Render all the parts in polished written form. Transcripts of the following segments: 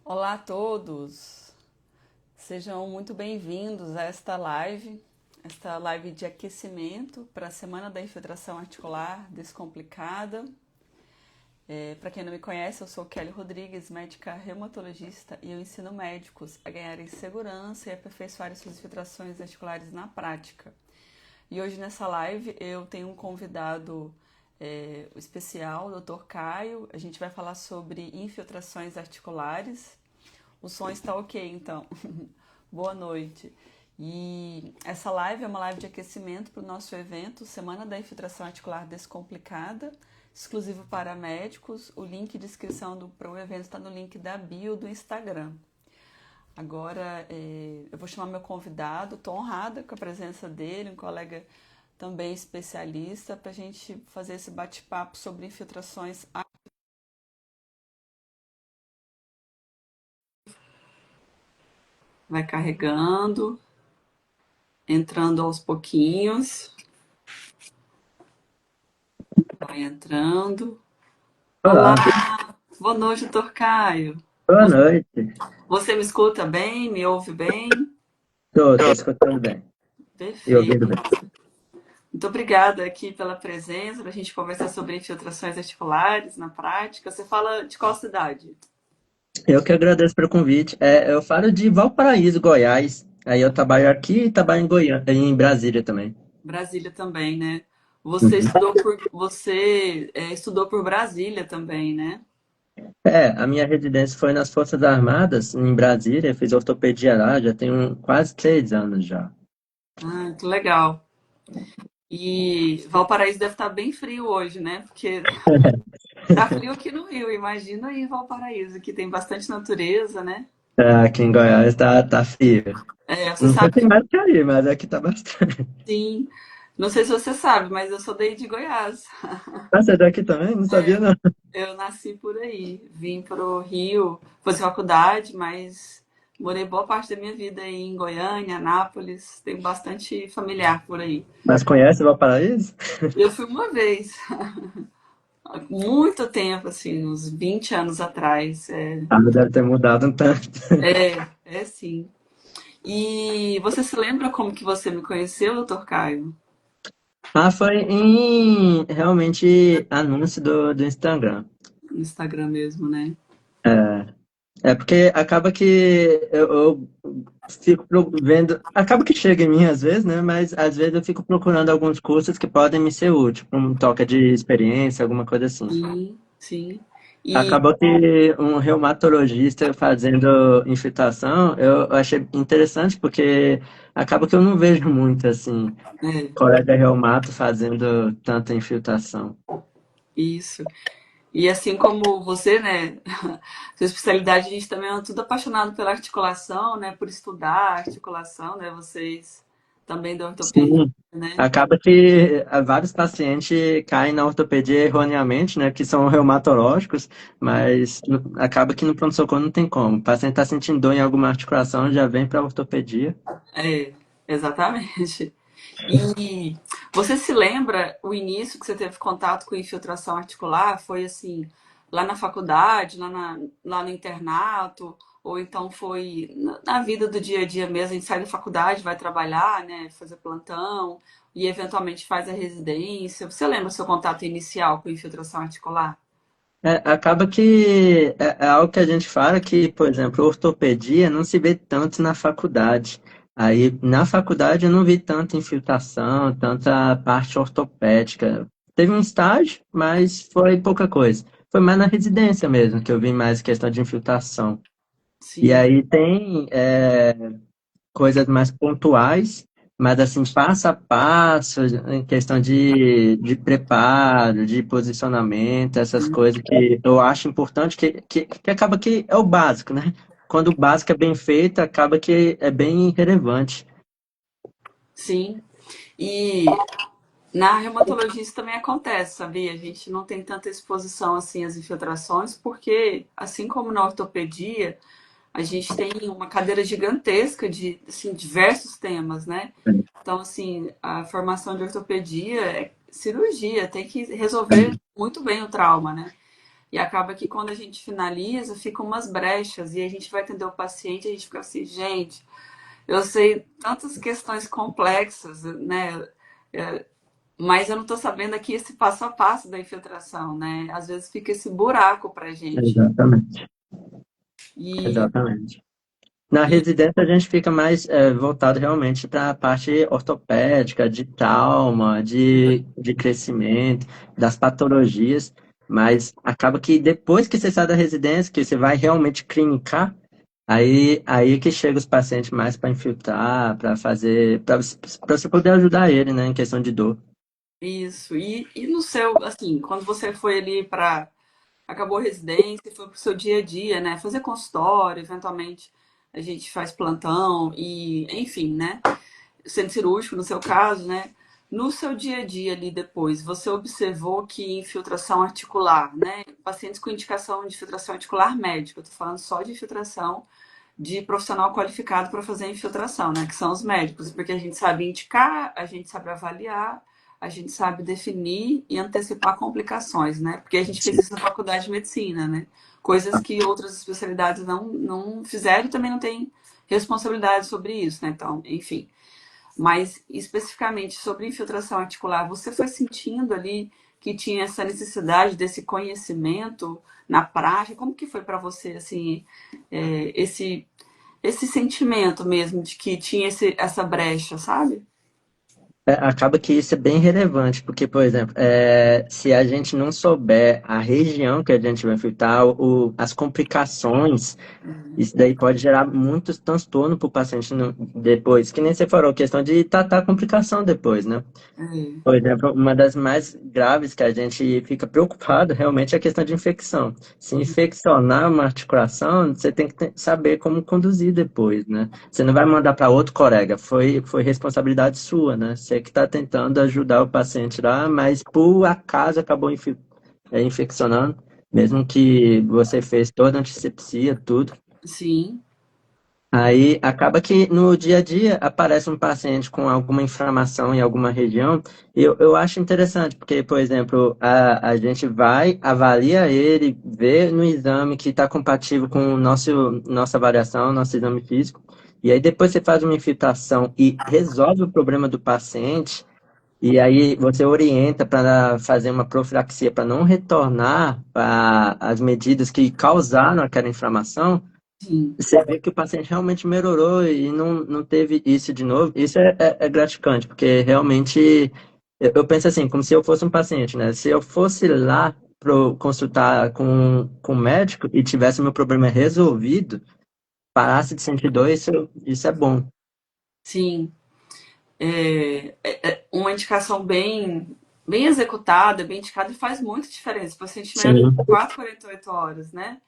Olá a todos, sejam muito bem-vindos a esta live de aquecimento para a Semana da Infiltração Articular Descomplicada. Para quem não me conhece, eu sou Kelly Rodrigues, médica reumatologista, e eu ensino médicos a ganharem segurança e aperfeiçoarem suas infiltrações articulares na prática. E hoje nessa live eu tenho um convidado especial, o Dr. Caio. A gente vai falar sobre infiltrações articulares. O som está ok, então. Boa noite. E essa live é uma live de aquecimento para o nosso evento Semana da Infiltração Articular Descomplicada, exclusivo para médicos. O link de inscrição para o evento está no link da bio do Instagram. Agora eu vou chamar meu convidado, estou honrada com a presença dele, um colega também especialista, para a gente fazer esse bate-papo sobre infiltrações. Vai carregando, entrando aos pouquinhos, vai entrando. Olá, Olá, boa noite, doutor Caio. boa noite. Você me escuta bem? Me ouve bem? Tô escutando bem e ouvindo Perfeito. bem. Muito obrigada aqui pela presença, para a gente conversar sobre infiltrações articulares na prática. Você fala de qual cidade? Eu que agradeço pelo convite. Eu falo de Valparaíso, Goiás. Aí eu trabalho aqui e trabalho em Goiânia, em Brasília também. Brasília também, né? Uhum. Você estudou por Brasília também, né? A minha residência foi nas Forças Armadas, em Brasília. Fiz ortopedia lá, já tenho quase 3 anos já. Ah, que legal. E Valparaíso deve estar bem frio hoje, né? Porque tá frio aqui no Rio, imagina aí em Valparaíso, que tem bastante natureza, né? Aqui em Goiás tá frio. Você Não sei sabe se mais que aí, mas aqui tá bastante. sim. Não sei se você sabe, mas eu sou daí de Goiás. Ah, você é daqui também? Não sabia, não. Eu nasci por aí. Vim pro Rio, fiz faculdade, mas morei boa parte da minha vida aí em Goiânia, Anápolis. Tenho bastante familiar por aí. Mas conhece Valparaíso? Eu fui uma vez, há muito tempo, assim, uns 20 anos atrás. Ah, deve ter mudado um tanto. É sim. E você se lembra como que você me conheceu, doutor Caio? Ah, foi em realmente anúncio do Instagram. No Instagram mesmo, né? É porque acaba que eu fico vendo, acaba que chega em mim às vezes, né? Mas às vezes eu fico procurando alguns cursos que podem me ser úteis, para um toque de experiência, alguma coisa assim. Sim, sim. E Acabou que um reumatologista fazendo infiltração, eu achei interessante porque acaba que eu não vejo muito assim, é, colega reumato fazendo tanta infiltração. isso. E assim como você, né? Sua especialidade, a gente também é tudo apaixonado pela articulação, né? Por estudar articulação, né? Vocês também da ortopedia, Sim, né? acaba que vários pacientes caem na ortopedia erroneamente, né, que são reumatológicos, mas acaba que no pronto-socorro não tem como. O paciente está sentindo dor em alguma articulação, já vem para a ortopedia. Exatamente. E você se lembra o início que você teve contato com infiltração articular? Foi assim, lá na faculdade, lá no internato, ou então foi na vida do dia a dia mesmo? A gente sai da faculdade, vai trabalhar, né? Fazer plantão e eventualmente faz a residência. Você lembra o seu contato inicial com infiltração articular? Acaba que é algo que a gente fala que, por exemplo, ortopedia não se vê tanto na faculdade. Aí, na faculdade, eu não vi tanta infiltração, tanta parte ortopédica. Teve um estágio, mas foi pouca coisa. Foi mais na residência mesmo que eu vi mais questão de infiltração. E Sim. aí tem coisas mais pontuais, mas assim, passo a passo, em questão de preparo, de posicionamento, essas coisas que eu acho importante, que acaba que é o básico, né? Quando o básico é bem feito, acaba que é bem relevante. Sim. E na reumatologia isso também acontece, sabia? A gente não tem tanta exposição assim às infiltrações, porque, assim como na ortopedia, a gente tem uma cadeira gigantesca de assim, diversos temas, né? Então, assim, a formação de ortopedia é cirurgia, tem que resolver muito bem o trauma, né? E acaba que quando a gente finaliza, ficam umas brechas, e a gente vai atender o paciente, a gente fica assim, gente, eu sei tantas questões complexas, né? É, mas eu não estou sabendo aqui esse passo a passo da infiltração, né? Às vezes fica esse buraco pra gente. Exatamente, E, exatamente. Na e residência a gente fica mais voltado realmente para a parte ortopédica, de trauma, de crescimento, das patologias, mas acaba que depois que você sai da residência, que você vai realmente clinicar, aí que chega os pacientes mais para infiltrar, para fazer, para você poder ajudar ele, né, em questão de dor. isso. E no seu, assim, quando você foi ali para acabou a residência, foi pro seu dia a dia, né? Fazer consultório, eventualmente a gente faz plantão e, enfim, né? Centro cirúrgico, no seu caso, né? No seu dia a dia ali depois, você observou que infiltração articular, né? Pacientes com indicação de infiltração articular médica, eu tô falando só de infiltração de profissional qualificado para fazer a infiltração, né? Que são os médicos, porque a gente sabe indicar, a gente sabe avaliar, a gente sabe definir e antecipar complicações, né? Porque a gente fez isso na faculdade de medicina, né? Coisas que outras especialidades não fizeram e também não têm responsabilidade sobre isso, né? Então, enfim. Mas especificamente sobre infiltração articular, você foi sentindo ali que tinha essa necessidade desse conhecimento na prática? Como que foi para você assim, esse sentimento mesmo de que tinha essa brecha, sabe? Acaba que isso é bem relevante, porque, por exemplo, se a gente não souber a região que a gente vai infiltrar, as complicações, isso daí pode gerar muitos transtornos para o paciente depois, que nem você falou, questão de tratar a complicação depois, né? É, Por exemplo, uma das mais graves que a gente fica preocupado realmente é a questão de infecção. Se infeccionar uma articulação, você tem que saber como conduzir depois, né? Você não vai mandar para outro colega, foi responsabilidade sua, né? Você que está tentando ajudar o paciente lá, mas por acaso acabou infeccionando, mesmo que você fez toda a antisepsia, tudo. sim, Aí acaba que no dia a dia aparece um paciente com alguma inflamação em alguma região. Eu acho interessante, porque, por exemplo, a gente vai, avalia ele, vê no exame que está compatível com nossa avaliação, nosso exame físico, e aí depois você faz uma infiltração e resolve o problema do paciente, e aí você orienta para fazer uma profilaxia para não retornar para as medidas que causaram aquela inflamação. sim, Você vê que o paciente realmente melhorou e não teve isso de novo. Isso é gratificante, porque realmente eu penso assim, como se eu fosse um paciente, né? Se eu fosse lá consultar com o médico e tivesse meu problema resolvido, parasse de sentir dor, isso é bom. sim. Uma indicação bem executada, bem indicada e faz muita diferença. O paciente melhora em Sim. 4, 48 horas, né?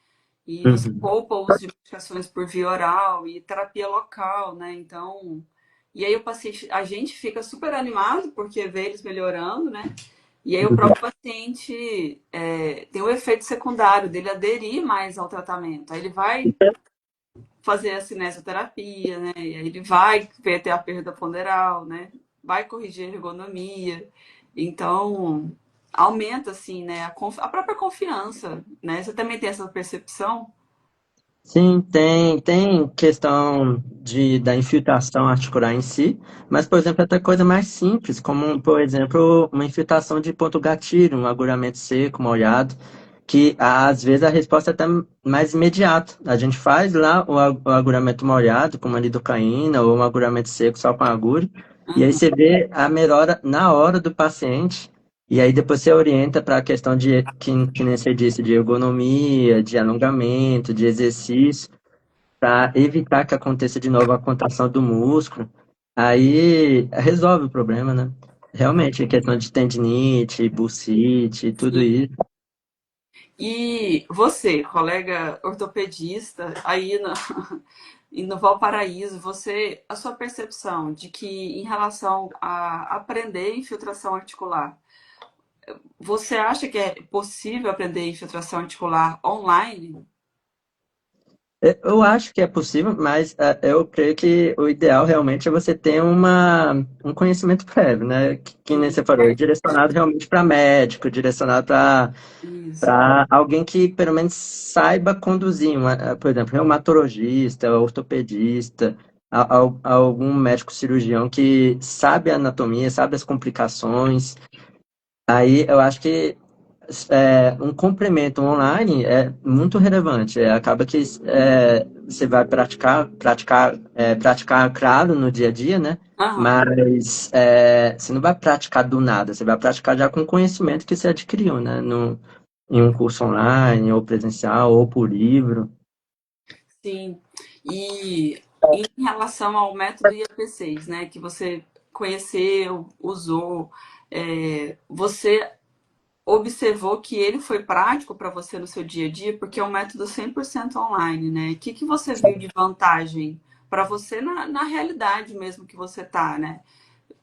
E você Uhum. poupa o uso de medicações por via oral e terapia local, né? Então, e aí o paciente, a gente fica super animado porque vê eles melhorando, né? E aí o Uhum. próprio paciente tem o efeito secundário dele aderir mais ao tratamento. Aí ele vai fazer a cinesioterapia, né? E aí ele vai ter a perda ponderal, né? Vai corrigir a ergonomia. Então, aumenta, assim, né? A própria confiança, né? Você também tem essa percepção? Sim, tem questão da infiltração articular em si, mas, por exemplo, até coisa mais simples, como, por exemplo, uma infiltração de ponto gatilho, um agulhamento seco, molhado, que às vezes a resposta é até mais imediata. A gente faz lá o agulhamento molhado, com uma lidocaína, ou um agulhamento seco só com agulha, e aí Uhum, você vê a melhora na hora do paciente, e aí depois você orienta para a questão que nem você disse, de ergonomia, de alongamento, de exercício, para evitar que aconteça de novo a contração do músculo. Aí resolve o problema, né? Realmente, questão de tendinite, bursite, tudo sim. isso. E você, colega ortopedista, aí no, e no Valparaíso, a sua percepção de que em relação a aprender infiltração articular, você acha que é possível aprender infiltração articular online? Eu acho que é possível, mas eu creio que o ideal realmente é você ter um conhecimento prévio, né? Que nem Sim, você falou, direcionado realmente para médico, direcionado isso. para alguém que pelo menos saiba conduzir, por exemplo, reumatologista, ortopedista, algum médico cirurgião que sabe a anatomia, sabe as complicações. Aí eu acho que um complemento online é muito relevante. Acaba que você vai praticar, claro, no dia a dia, né? Aham. Mas você não vai praticar do nada, você vai praticar já com o conhecimento que você adquiriu, né? Em um curso online, ou presencial, ou por livro. Sim. E em relação ao método IAP6, né, que você conheceu, usou, você observou que ele foi prático para você no seu dia a dia, porque é um método 100% online, né? O que, que você viu de vantagem para você na realidade mesmo que você está, né?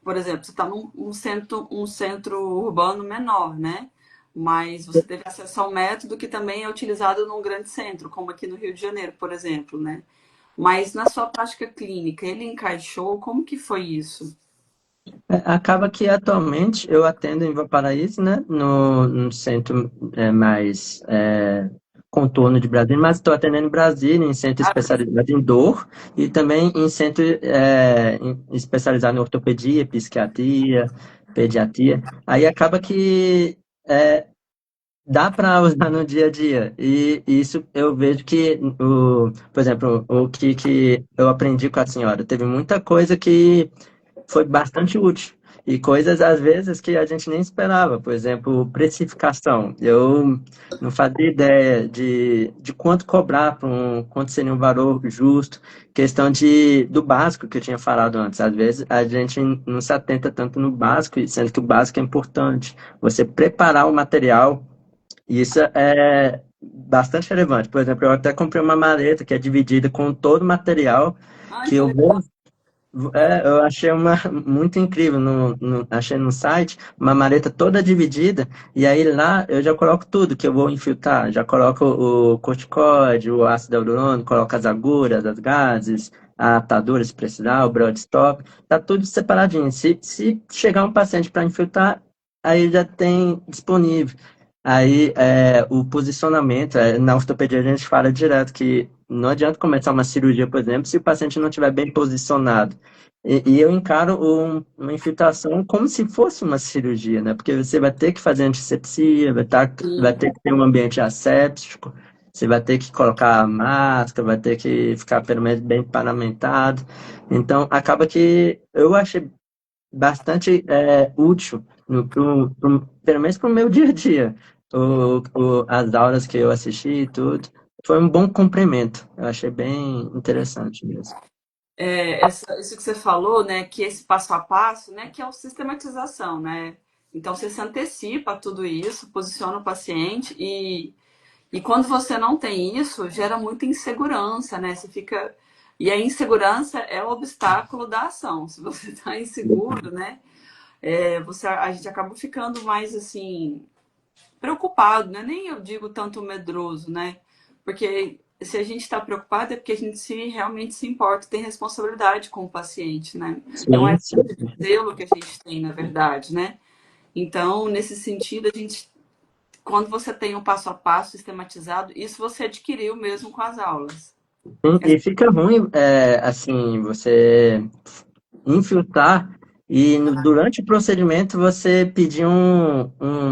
Por exemplo, você está um centro urbano menor, né? Mas você teve acesso ao método que também é utilizado num grande centro, como aqui no Rio de Janeiro, por exemplo, né? Mas na sua prática clínica, ele encaixou? Como que foi isso? Acaba que atualmente eu atendo em Valparaíso, né, no centro mais contorno de Brasília, mas estou atendendo em Brasília, em centro Ah, especializado em dor e também em centro especializado em ortopedia, psiquiatria, pediatria. Aí acaba que dá para usar no dia a dia. E isso eu vejo que, por exemplo, que eu aprendi com a senhora, teve muita coisa que foi bastante útil. E coisas, às vezes, que a gente nem esperava. Por exemplo, precificação. Eu não fazia ideia de quanto cobrar, quanto seria um valor justo. Questão do básico que eu tinha falado antes. Às vezes, a gente não se atenta tanto no básico, sendo que o básico é importante. Você preparar o material, e isso é bastante relevante. Por exemplo, eu até comprei uma maleta que é dividida com todo o material ai, que que eu legal. vou eu achei muito incrível, achei no site uma maleta toda dividida, e aí lá eu já coloco tudo que eu vou infiltrar, já coloco o corticóide, o ácido hialurônico, coloco as agulhas, as gases, a atadura se precisar, o Broadstop, tá tudo separadinho. Se chegar um paciente para infiltrar, aí já tem disponível. Aí o posicionamento, na ortopedia a gente fala direto que não adianta começar uma cirurgia, por exemplo, se o paciente não estiver bem posicionado. E eu encaro uma infiltração como se fosse uma cirurgia, né? Porque você vai ter que fazer antisepsia, vai Sim. ter que ter um ambiente asséptico, você vai ter que colocar máscara, vai ter que ficar pelo menos bem paramentado. Então, acaba que eu achei bastante útil, pelo menos para o meu dia a dia. As aulas que eu assisti e tudo. Foi um bom complemento. Eu achei bem interessante mesmo. Isso que você falou, né, que esse passo a passo, né, que é a sistematização, né? Então você se antecipa a tudo isso, posiciona o paciente e quando você não tem isso, gera muita insegurança, né? Você fica e a insegurança é o obstáculo da ação. Se você está inseguro, né, a gente acaba ficando mais assim preocupado, né? Nem eu digo tanto medroso, né? Porque se a gente está preocupado é porque a gente realmente se importa, tem responsabilidade com o paciente, né? Não é Sim, sim. de zelo que a gente tem, na verdade, né? Então, nesse sentido, quando você tem um passo a passo sistematizado, isso você adquiriu mesmo com as aulas. E fica ruim, assim, você infiltrar e durante o procedimento você pedir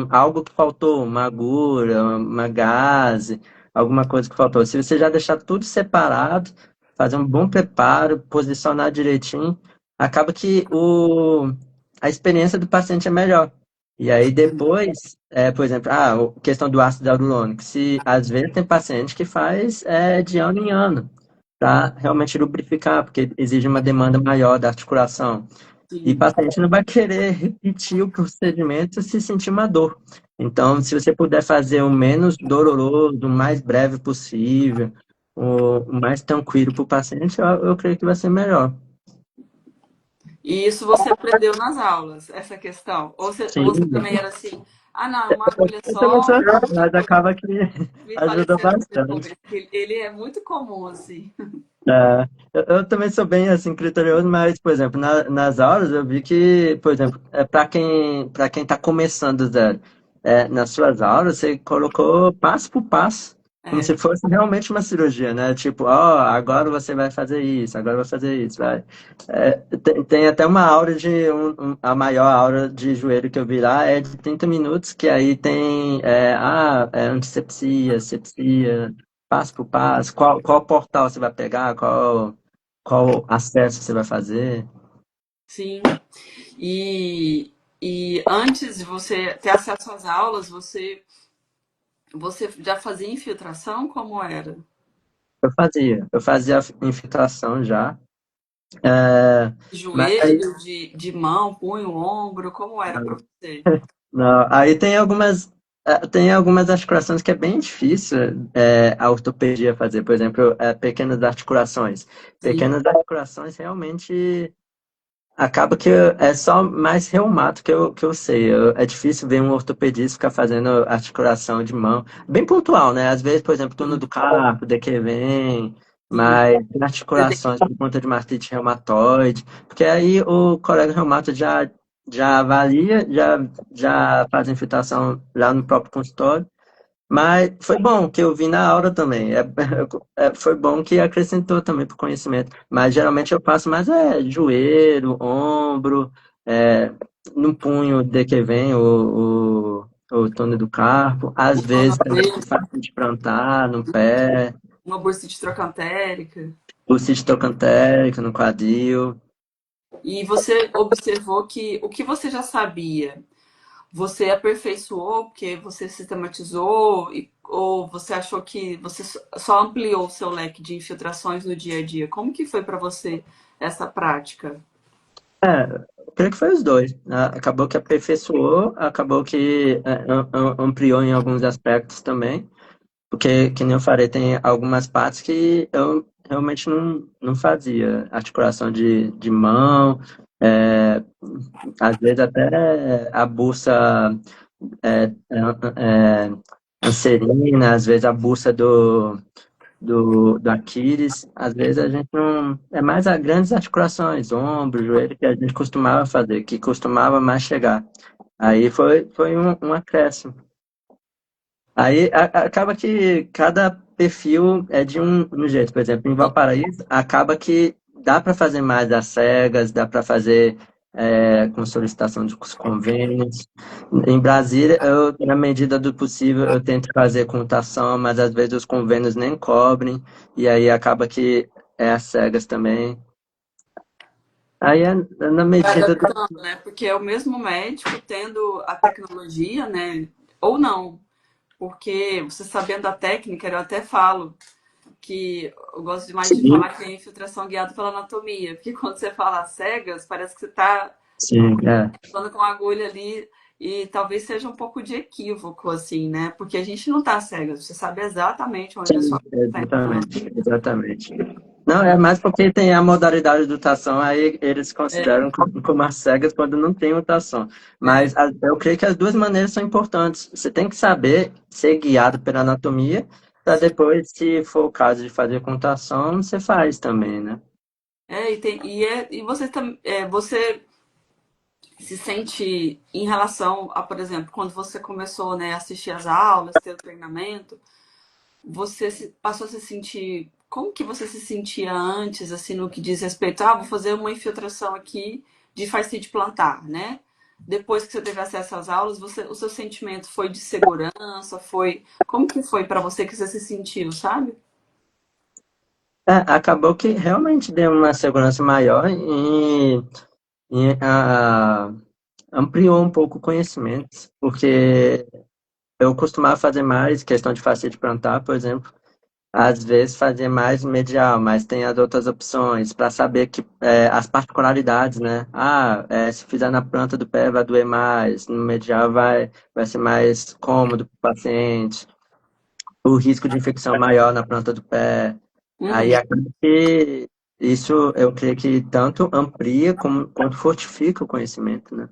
algo que faltou, uma agulha, uma gaze, alguma coisa que faltou. Se você já deixar tudo separado, fazer um bom preparo, posicionar direitinho, acaba que a experiência do paciente é melhor. E aí depois, por exemplo, a questão do ácido hialurônico, se às vezes tem paciente que faz de ano em ano para realmente lubrificar, porque exige uma demanda maior da articulação. E o Sim. paciente não vai querer repetir o procedimento se sentir uma dor. Então, se você puder fazer o menos doloroso, o mais breve possível, o mais tranquilo para o paciente, eu creio que vai ser melhor. E isso você aprendeu nas aulas, essa questão? Ou você Sim, também era assim? Ah, não, é uma agulha Eu também sou só. assim, mas acaba que Me fale ajuda sério bastante. depois, que ele é muito comum, assim. É, eu também sou bem assim criterioso, mas, por exemplo, nas aulas eu vi que, por exemplo, para quem está começando do zero, nas suas aulas você colocou passo por passo, como É, se fosse realmente uma cirurgia, né? Tipo, ó, agora você vai fazer isso, agora vai fazer isso, vai. Tem até uma aula a maior aula de joelho que eu vi lá é de 30 minutos, que aí tem antisepsia, sepsia, passo por passo, qual portal você vai pegar, qual acesso você vai fazer. sim. E, e antes de você ter acesso às aulas, você já fazia infiltração? Como era? Eu fazia infiltração já, é, mas aí, Joelho, de mão, punho, ombro, como era para você? não, aí tem algumas articulações que é bem difícil a ortopedia fazer, por exemplo, pequenas articulações. Sim. Pequenas articulações realmente acaba que é só mais reumato que eu sei. É difícil ver um ortopedista ficar fazendo articulação de mão. Bem pontual, né? Às vezes, por exemplo, túnel Sim, do carpo, DQ vem, sim. mas em Você tem- articulações por conta de uma artrite reumatoide. Porque aí o colega reumato já avalia, já faz infiltração lá no próprio consultório. Mas foi bom que eu vi na aula também. Foi bom que acrescentou também para o conhecimento. Mas geralmente eu faço mais joelho, ombro, é, no punho de que vem o túnel do carpo. Às O vezes tornozelo, faço de plantar no pé, uma bursite trocantérica. o cisto trocantérico no quadril. E você observou que o que você já sabia, você aperfeiçoou porque você sistematizou ou você achou que você só ampliou o seu leque de infiltrações no dia a dia? Como que foi para você essa prática? Eu creio que foi os dois, né? Acabou que aperfeiçoou, acabou que ampliou em alguns aspectos também. Porque, que nem eu falei, tem algumas partes que eu realmente não fazia. Articulação de mão, é, às vezes até a bursa é, anserina, às vezes a bursa do Aquiles. Às vezes a gente não. É mais as grandes articulações, ombro, joelho, que a gente costumava fazer, que costumava mais chegar. Aí foi um acréscimo. Aí acaba que cada perfil é de um jeito. Por exemplo, em Valparaíso, acaba que dá para fazer mais às cegas, dá para fazer com solicitação de convênios. Em Brasília, na medida do possível, eu tento fazer contação, mas às vezes os convênios nem cobrem, e aí acaba que é às cegas também. Aí é na Vai medida do. adaptando, né? Porque é o mesmo médico tendo a tecnologia, né? Ou não, porque você sabendo a técnica, eu até falo que eu gosto demais de Sim, falar que é infiltração guiada pela anatomia, porque quando você fala cegas, parece que você está sim, falando com a agulha ali e talvez seja um pouco de equívoco, assim, né? Porque a gente não está cega, você sabe exatamente onde a sim, sua está entrando. exatamente, exatamente. Não, é mais porque tem a modalidade de mutação, aí eles É, consideram como as cegas quando não tem mutação. é, Mas eu creio que as duas maneiras são importantes. Você tem que saber ser guiado pela anatomia, para sim. depois, se for o caso de fazer mutação, você faz também, né? E você, você se sente em relação a, por exemplo, quando você começou, né, a assistir às aulas, ter o treinamento, passou a se sentir. Como que você se sentia antes, assim, no que diz respeito? Ah, vou fazer uma infiltração aqui de fascite plantar, né? Depois que você teve acesso às aulas, o seu sentimento foi de segurança? Foi. Como que foi para você que você se sentiu, sabe? Acabou que realmente deu uma segurança maior e ampliou um pouco o conhecimento, porque eu costumava fazer mais questão de fascite plantar, por exemplo. Às vezes fazer mais medial, mas tem as outras opções para saber que as particularidades, né? Se fizer na planta do pé vai doer mais, no medial vai ser mais cômodo para o paciente, o risco de infecção maior na planta do pé. Uhum. Aí acaba que isso eu creio que tanto amplia quanto fortifica o conhecimento, né?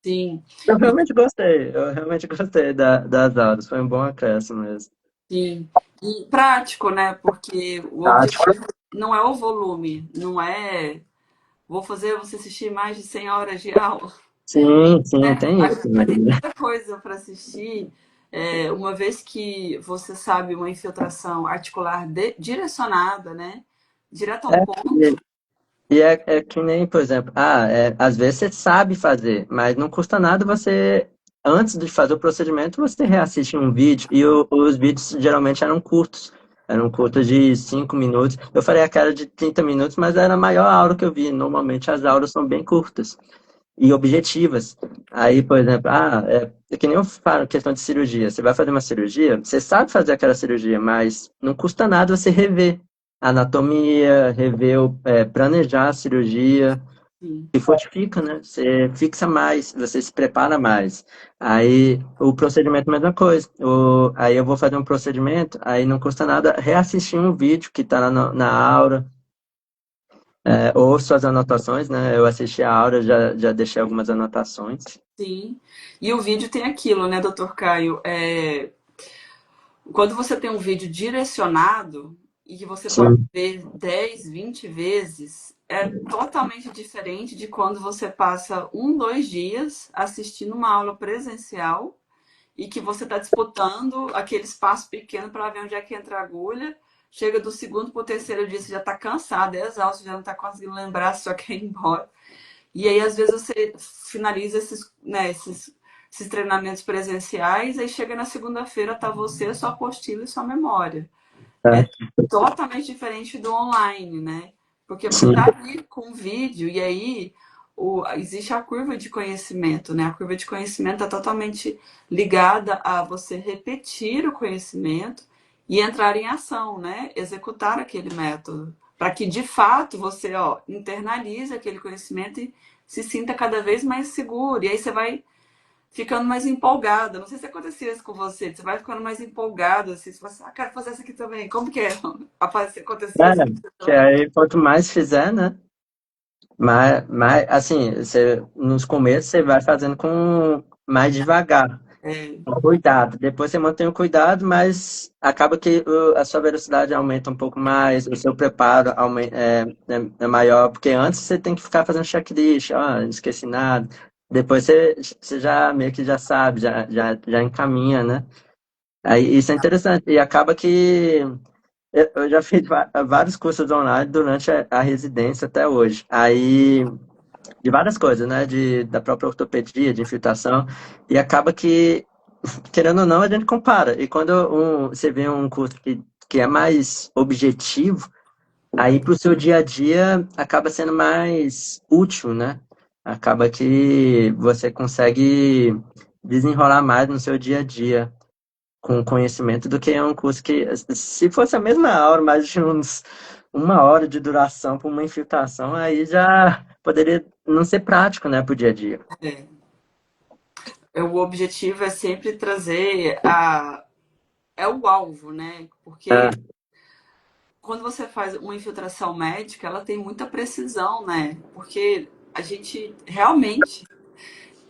Sim, Eu realmente gostei das aulas, foi um bom acréscimo mesmo. sim. E prático, né? Porque o Tático. objetivo não é o volume, não é vou fazer você assistir mais de 100 horas de aula. Sim, sim, tem isso Vai ter também, né? muita coisa para assistir. Uma vez que você sabe uma infiltração articular direcionada, né? Direto ao É, ponto. é que nem, por exemplo, às vezes você sabe fazer, mas não custa nada você, antes de fazer o procedimento, você reassiste um vídeo, e os vídeos geralmente eram curtos de 5 minutos. Eu falei aquela de 30 minutos, mas era a maior aula que eu vi. Normalmente as aulas são bem curtas e objetivas. Aí, por exemplo, é que nem eu falo, questão de cirurgia. Você vai fazer uma cirurgia, você sabe fazer aquela cirurgia, mas não custa nada você rever a anatomia, planejar a cirurgia, Sim, e fortifica, né? Você fixa mais, você se prepara mais. Aí, o procedimento, mesma coisa. Aí eu vou fazer um procedimento, aí não custa nada reassistir um vídeo que está na aula, ou suas anotações, né? Eu assisti a aula, já deixei algumas anotações. sim. E o vídeo tem aquilo, né, doutor Caio? Quando você tem um vídeo direcionado e que você pode Sim. ver 10, 20 vezes, é totalmente diferente de quando você passa 2 dias assistindo uma aula presencial e que você está disputando aquele espaço pequeno para ver onde é que entra a agulha. Chega do segundo para o terceiro dia, você já está cansado, é exausto, já não está conseguindo lembrar, só quer ir embora. E aí, às vezes, você finaliza esses treinamentos presenciais, aí chega na segunda-feira, tá você, sua apostila e sua memória. É É, totalmente diferente do online, né? Porque você sim. está ali com o vídeo e aí existe a curva de conhecimento, né? A curva de conhecimento está totalmente ligada a você repetir o conhecimento e entrar em ação, né? Executar aquele método. Para que de fato você internalize aquele conhecimento e se sinta cada vez mais seguro. E aí você vai ficando mais empolgada. Não sei se acontecia isso com você. Você vai ficando mais empolgada, assim, você fala assim, quero fazer isso aqui também. Como que é? Acontecia É, isso com você que também? aí quanto mais fizer, né? Assim, nos começos você vai fazendo com mais devagar, É, com cuidado. Depois você mantém o cuidado, mas acaba que a sua velocidade aumenta um pouco mais, o seu preparo é maior, porque antes você tem que ficar fazendo checklist, não esqueci nada. Depois você já meio que já sabe, já encaminha, né? Aí isso é interessante. E acaba que eu já fiz vários cursos online durante a residência até hoje. Aí de várias coisas, né? Da própria ortopedia, de infiltração, e acaba que, querendo ou não, a gente compara. E quando você vê um curso que é mais objetivo, aí para o seu dia a dia acaba sendo mais útil, né? Acaba que você consegue desenrolar mais no seu dia a dia com conhecimento do que é um curso que, se fosse a mesma aula, mais de uma hora de duração para uma infiltração, aí já poderia não ser prático, né, para o dia a dia. é. O objetivo é sempre trazer é o alvo, né? Porque É, quando você faz uma infiltração médica, ela tem muita precisão, né? Porque a gente realmente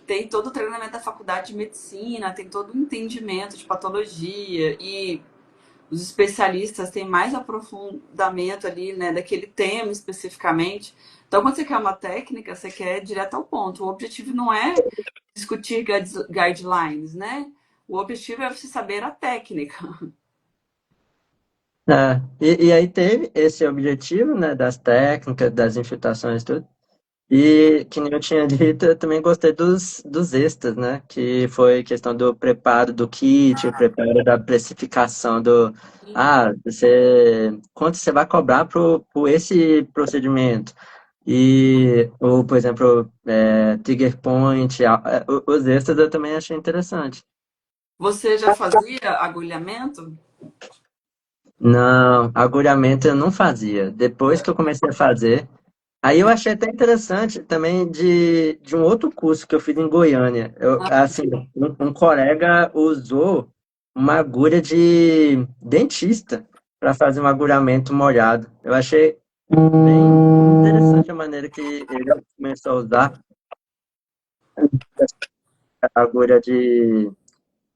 tem todo o treinamento da faculdade de medicina, tem todo o entendimento de patologia e os especialistas têm mais aprofundamento ali, né, daquele tema especificamente. Então, quando você quer uma técnica, você quer direto ao ponto. O objetivo não é discutir guidelines, né? O objetivo é você saber a técnica. e aí teve esse objetivo, né, das técnicas, das infiltrações e tudo. E, que nem eu tinha dito, eu também gostei dos extras, né? Que foi questão do preparo do kit, o preparo da precificação quanto você vai cobrar por esse procedimento. E, ou, por exemplo, trigger point, os extras eu também achei interessante. Você já fazia agulhamento? Não, agulhamento eu não fazia. Depois que eu comecei a fazer, aí eu achei até interessante também de um outro curso que eu fiz em Goiânia. Assim, um colega usou uma agulha de dentista para fazer um agulhamento molhado. Eu achei bem interessante a maneira que ele começou a usar. agulha de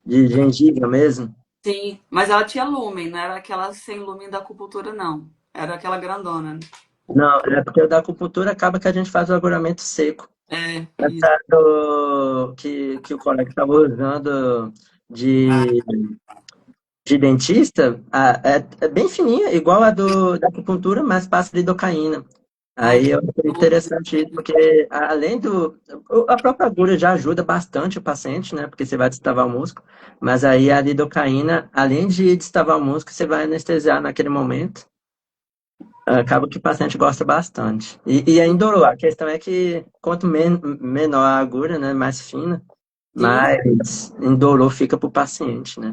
gengiva mesmo. Sim, mas ela tinha lumen, não era aquela sem lumen da acupuntura, não. Era aquela grandona, né? Não, é porque o da acupuntura acaba que a gente faz o agulhamento seco. É, isso. Essa que o colega estava usando de, de dentista, é bem fininha, igual a da acupuntura, mas passa lidocaína. Ai, Aí eu achei interessante isso, porque além a própria agulha já ajuda bastante o paciente, né? Porque você vai destravar o músculo, mas aí a lidocaína, além de destravar o músculo, você vai anestesiar naquele momento. Acaba que o paciente gosta bastante. E é indolor. A questão é que quanto menor a agulha, né, mais fina, sim. mais indolor fica para o paciente, né?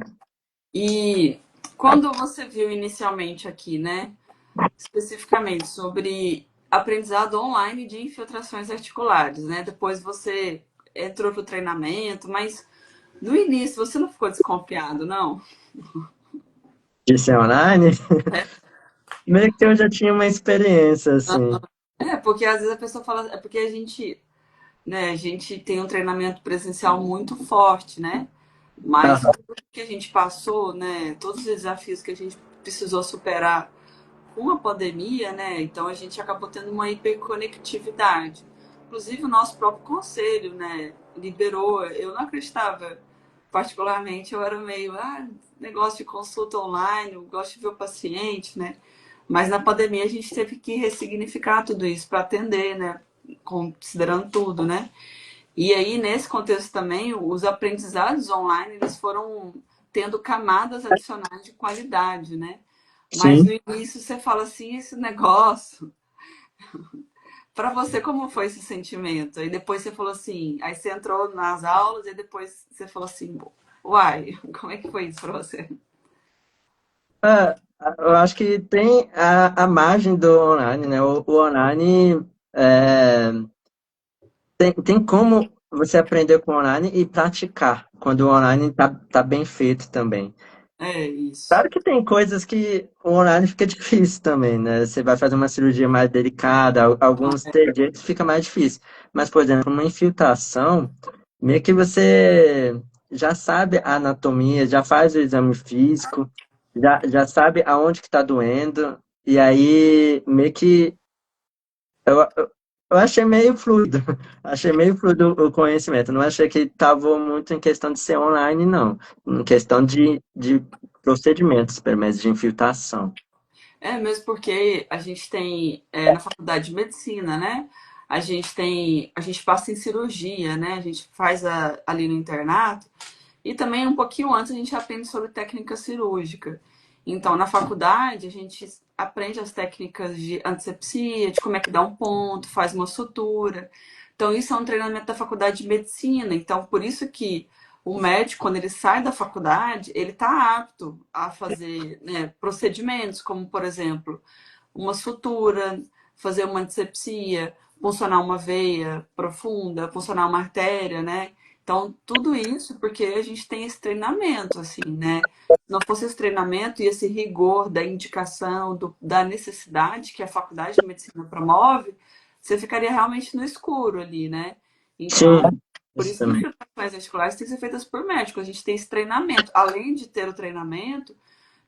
E quando você viu inicialmente aqui, né, especificamente sobre aprendizado online de infiltrações articulares, né? Depois você entrou para o treinamento, mas no início você não ficou desconfiado, não? De ser online, meio que eu já tinha uma experiência, assim. É, porque às vezes a pessoa fala, é porque a gente tem um treinamento presencial muito forte, né? Mas Aham. tudo que a gente passou, né, todos os desafios que a gente precisou superar com a pandemia, né? Então a gente acabou tendo uma hiperconectividade. Inclusive o nosso próprio conselho, né, liberou. Eu não acreditava, particularmente, eu era meio, negócio de consulta online, eu gosto de ver o paciente, né? Mas na pandemia a gente teve que ressignificar tudo isso para atender, né? Considerando tudo, né? E aí, nesse contexto também, os aprendizados online, eles foram tendo camadas adicionais de qualidade, né? Mas no Sim. início você fala assim, esse negócio. Para você, como foi esse sentimento? Aí depois você falou assim, aí você entrou nas aulas e depois você falou assim, uai, como é que foi isso para você? Ah, eu acho que tem a margem do online, né? O online é, tem como você aprender com o online e praticar, quando o online tá bem feito também. É isso. Claro que tem coisas que o online fica difícil também, né? Você vai fazer uma cirurgia mais delicada, alguns trejeitos fica mais difícil. Mas, por exemplo, uma infiltração, meio que você já sabe a anatomia, já faz o exame físico, já sabe aonde que tá doendo, e aí meio que eu achei meio fluido. Achei meio fluido o conhecimento. Não achei que estava muito em questão de ser online, não. Em questão de procedimentos, pelo menos de infiltração. É mesmo porque a gente tem na faculdade de medicina, né? A gente passa em cirurgia, né? A gente faz ali no internato. E também um pouquinho antes a gente aprende sobre técnica cirúrgica. Então, na faculdade, a gente aprende as técnicas de antisepsia, de como é que dá um ponto, faz uma sutura. Então, isso é um treinamento da faculdade de medicina. Então, por isso que o médico, quando ele sai da faculdade, ele está apto a fazer, né, procedimentos, como, por exemplo, uma sutura, fazer uma antisepsia, funcionar uma veia profunda, funcionar uma artéria, né? Então, tudo isso porque a gente tem esse treinamento, assim, né? Se não fosse esse treinamento e esse rigor da indicação, da necessidade que a faculdade de medicina promove, você ficaria realmente no escuro ali, né? Sim, Então, por isso isso que também. infiltrações articulares têm que ser feitas por médicos. A gente tem esse treinamento. Além de ter o treinamento,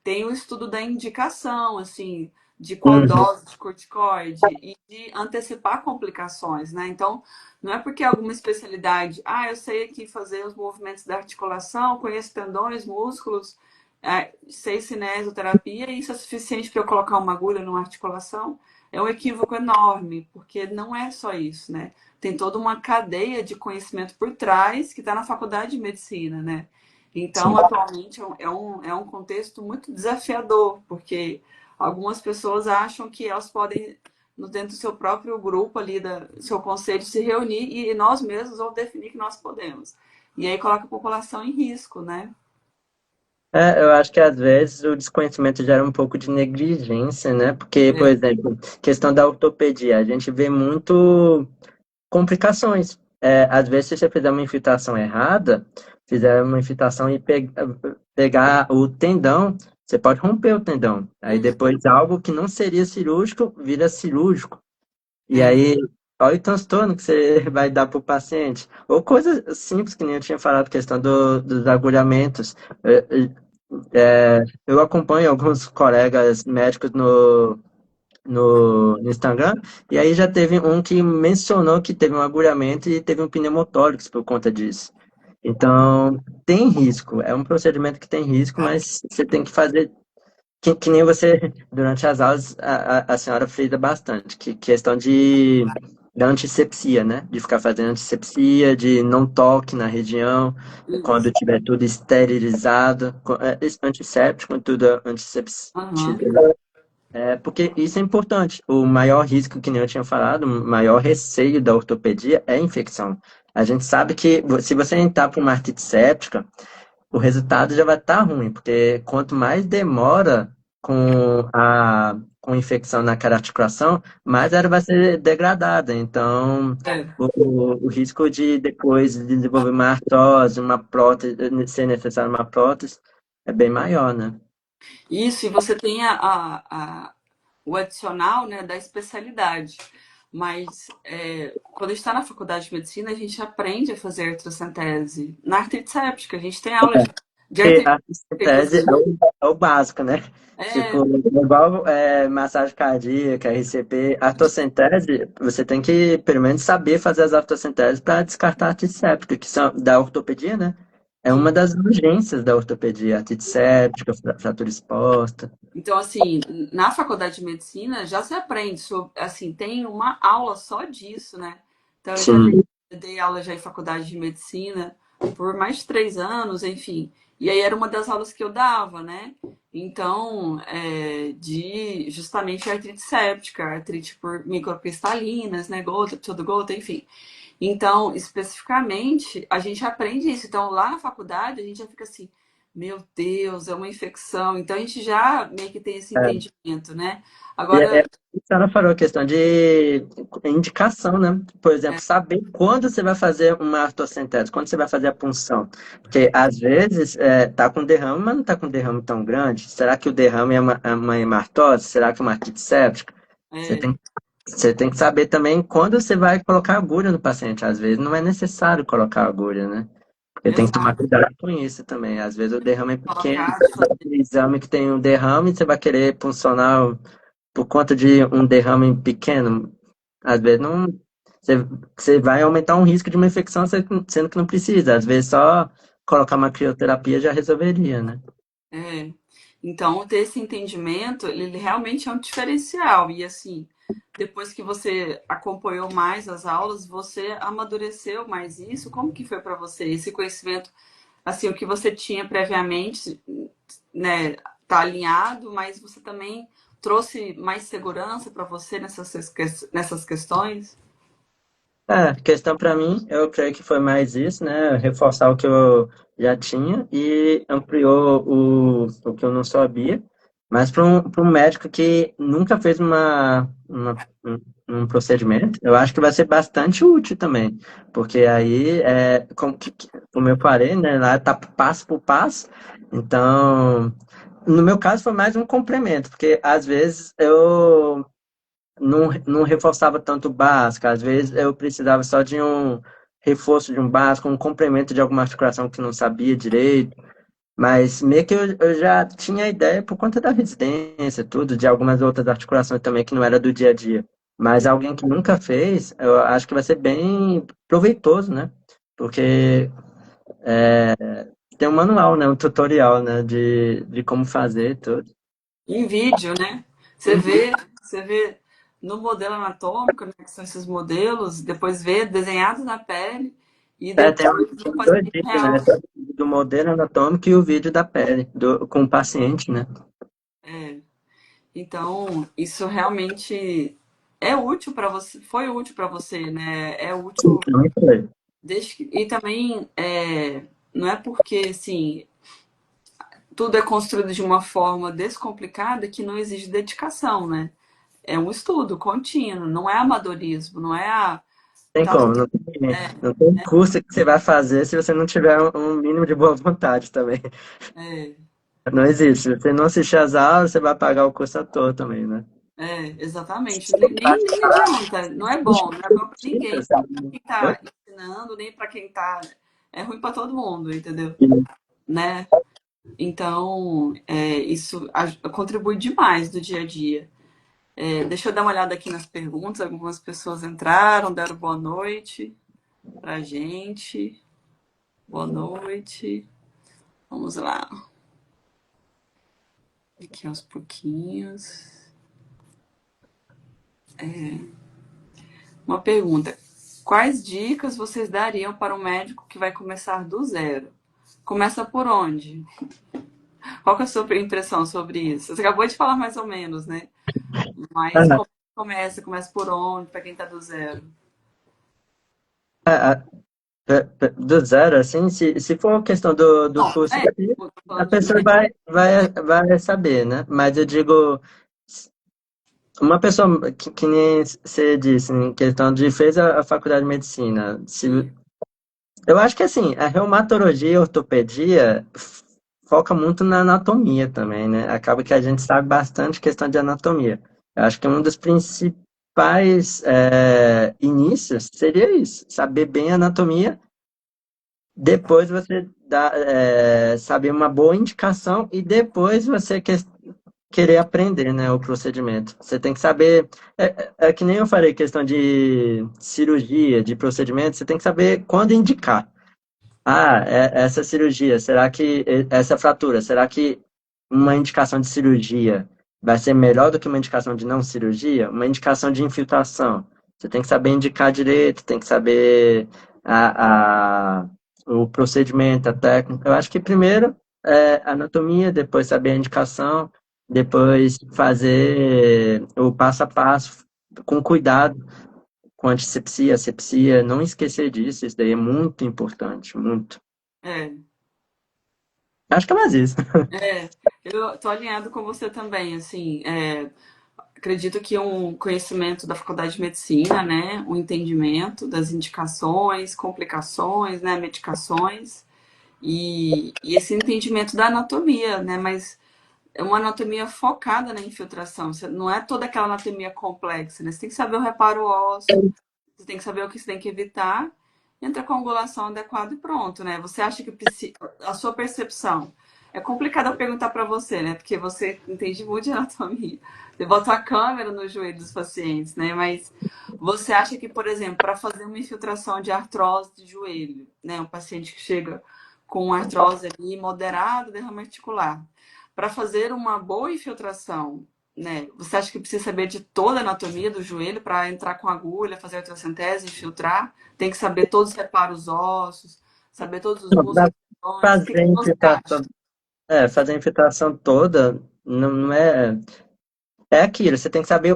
tem o estudo da indicação, assim, de qual Uhum. dose de corticoide e de antecipar complicações, né? Então, não é porque é alguma especialidade, eu sei aqui fazer os movimentos da articulação, conheço tendões, músculos, sei cinesioterapia, e isso é suficiente para eu colocar uma agulha numa articulação. É um equívoco enorme, porque não é só isso, né? Tem toda uma cadeia de conhecimento por trás que está na faculdade de medicina, né? Então, Sim. atualmente é um contexto muito desafiador, porque algumas pessoas acham que elas podem, dentro do seu próprio grupo ali, do seu conselho, se reunir e nós mesmos vamos definir que nós podemos. E aí coloca a população em risco, né? Eu acho que às vezes o desconhecimento gera um pouco de negligência, né? Porque, por É, exemplo, questão da ortopedia, a gente vê muito complicações. Às vezes, se você fizer uma infiltração errada, fizer uma infiltração e pegar o tendão, você pode romper o tendão. Aí hum, depois algo que não seria cirúrgico vira cirúrgico. E é, aí olha o transtorno que você vai dar para o paciente. Ou coisas simples, que nem eu tinha falado, questão dos agulhamentos. Eu acompanho alguns colegas médicos no Instagram, e aí já teve um que mencionou que teve um agulhamento e teve um pneumotórax por conta disso. Então, tem risco, é um procedimento que tem risco, mas você tem que fazer que nem você, durante as aulas, a senhora frisa bastante, que questão da antisepsia, né? De ficar fazendo antisepsia, de não toque na região, quando Isso. tiver tudo esterilizado, antisséptico, tudo Aham. antissepsia. Porque isso é importante. O maior risco, que nem eu tinha falado, o maior receio da ortopedia é a infecção. A gente sabe que se você entrar para uma artrite séptica, o resultado já vai estar ruim, porque quanto mais demora com a infecção naquela articulação, mais ela vai ser degradada. Então, É. o risco de depois desenvolver uma artrose, uma prótese, ser necessário uma prótese, é bem maior, né? Isso, e você tem o adicional, né, da especialidade. Mas quando a gente está na faculdade de medicina, a gente aprende a fazer artrocentese na artrite séptica. A gente tem aula de Porque artrite a sintese é o básico, né? é, Tipo, igual massagem cardíaca, RCP, artrocentese, você tem que, pelo menos, saber fazer as artrocenteses para descartar a artrite séptica, que são da ortopedia, né? É uma das urgências da ortopedia, artrite séptica, fratura exposta. então, assim, na faculdade de medicina já se aprende sobre, assim, tem uma aula só disso, né? Então, eu já Sim. dei aula já em faculdade de medicina por mais de 3 anos, enfim. E aí era uma das aulas que eu dava, né? Então, de justamente artrite séptica, artrite por microcristalinas, né? Gota, pseudogota, enfim. Então, especificamente, a gente aprende isso. Então, lá na faculdade, a gente já fica assim, meu Deus, é uma infecção. Então, a gente já meio que tem esse entendimento, né? E Agora, a senhora falou a questão de indicação, né? Por exemplo, saber quando você vai fazer uma artrocentese, quando você vai fazer a punção. Porque, às vezes, tá com derrame, mas não tá com derrame tão grande. Será que o derrame é uma hematose? Será que é uma artrite séptica? Você é, tem, você tem que saber também quando você vai colocar agulha no paciente. Às vezes, não é necessário colocar agulha, né? Porque tem que tomar exato, cuidado com isso também. Às vezes, o derrame é pequeno, colocar, você vai fazer um exame que tem um derrame, você vai querer puncionar por conta de um derrame pequeno, às vezes não. Você vai aumentar um risco de uma infecção sendo que não precisa. Às vezes só colocar uma crioterapia já resolveria, né? é. Então, ter esse entendimento, ele realmente é um diferencial. E assim, depois que você acompanhou mais as aulas, você amadureceu mais isso. Como que foi para você esse conhecimento, assim, o que você tinha previamente, né, tá alinhado, mas você também trouxe mais segurança para você nessas questões? Questão para mim, eu creio que foi mais isso, né? Reforçar o que eu já tinha e ampliou o que eu não sabia. Mas para um médico que nunca fez um procedimento, eu acho que vai ser bastante útil também. Porque aí, como eu falei, né? Lá tá passo por passo. Então, no meu caso, foi mais um complemento, porque às vezes eu não reforçava tanto o básico. Às vezes eu precisava só de um reforço de um básico, um complemento de alguma articulação que não sabia direito. Mas meio que eu já tinha a ideia por conta da residência, tudo, de algumas outras articulações também que não era do dia a dia. Mas alguém que nunca fez, eu acho que vai ser bem proveitoso, né? Porque tem um manual, né? Um tutorial, né? De como fazer tudo. Em vídeo, né? Você vê no modelo anatômico, né, que são esses modelos, depois vê desenhados na pele e Tem, depois no tem dois paciente vídeos, real. né? Do modelo anatômico e o vídeo da pele, com o paciente, né? É. Então, isso realmente é útil para você, foi útil para você, né? É útil Também foi. e também não é porque assim tudo é construído de uma forma descomplicada que não exige dedicação, né? É um estudo contínuo, não é amadorismo, não é Tem tá, como, não tem curso que você vai fazer se você não tiver um mínimo de boa vontade também. é, Não existe. Se você não assistir às aulas, você vai pagar o curso à toa também, né? Exatamente. Nem adianta, não é bom para ninguém, nem para quem está ensinando, nem para quem está. É ruim para todo mundo, entendeu? Né? Então, isso contribui demais do dia a dia. Deixa eu dar uma olhada aqui nas perguntas. Algumas pessoas entraram, deram boa noite pra gente. Boa noite. Vamos lá. Aqui aos pouquinhos. Uma pergunta. Quais dicas vocês dariam para um médico que vai começar do zero? Começa por onde? Qual que é a sua impressão sobre isso? Você acabou de falar mais ou menos, né? Mas como começa? Começa por onde, para quem está do zero? Do zero, assim, se for questão do Não, curso, tô a falando de pessoa vai saber, né? Mas eu digo, uma pessoa que nem você disse, em questão de fez a faculdade de medicina, medicina. eu acho que assim, a reumatologia e a ortopedia foca muito na anatomia também, né? Acaba que a gente sabe bastante questão de anatomia. Eu acho que um dos principais inícios seria isso, saber bem a anatomia. Depois você saber uma boa indicação e depois você querer aprender, né, o procedimento. Você tem que saber, é que nem eu falei, questão de cirurgia, de procedimento, você tem que saber quando indicar. Ah, essa cirurgia, será que essa fratura, será que uma indicação de cirurgia vai ser melhor do que uma indicação de não cirurgia? Uma indicação de infiltração. Você tem que saber indicar direito, tem que saber o procedimento, a técnica. Eu acho que primeiro anatomia, depois saber a indicação, depois fazer o passo a passo com cuidado com antisepsia, asepsia, não esquecer disso, isso daí é muito importante, muito. É, Acho que é mais isso. eu tô alinhado com você também, assim, acredito que um conhecimento da faculdade de medicina, né, um entendimento das indicações, complicações, né, medicações e esse entendimento da anatomia, né, mas é uma anatomia focada na infiltração, não é toda aquela anatomia complexa, né, você tem que saber o reparo ósseo, você tem que saber o que você tem que evitar, entra com a angulação adequada e pronto, né? Você acha que a sua percepção é complicado eu perguntar para você, né? Porque você entende muito de anatomia. Você bota a câmera no joelho dos pacientes, né? Mas você acha que, por exemplo, para fazer uma infiltração de artrose de joelho, né? Um paciente que chega com artrose ali moderado, derrame articular, para fazer uma boa infiltração, né? Você acha que precisa saber de toda a anatomia do joelho para entrar com agulha, fazer a ultrassantese, infiltrar? Tem que saber todos os reparos ósseos, saber todos os Para músculos, tendões. O que fazer a que você acha? infiltração, fazer a infiltração toda, não é. É aquilo, você tem que saber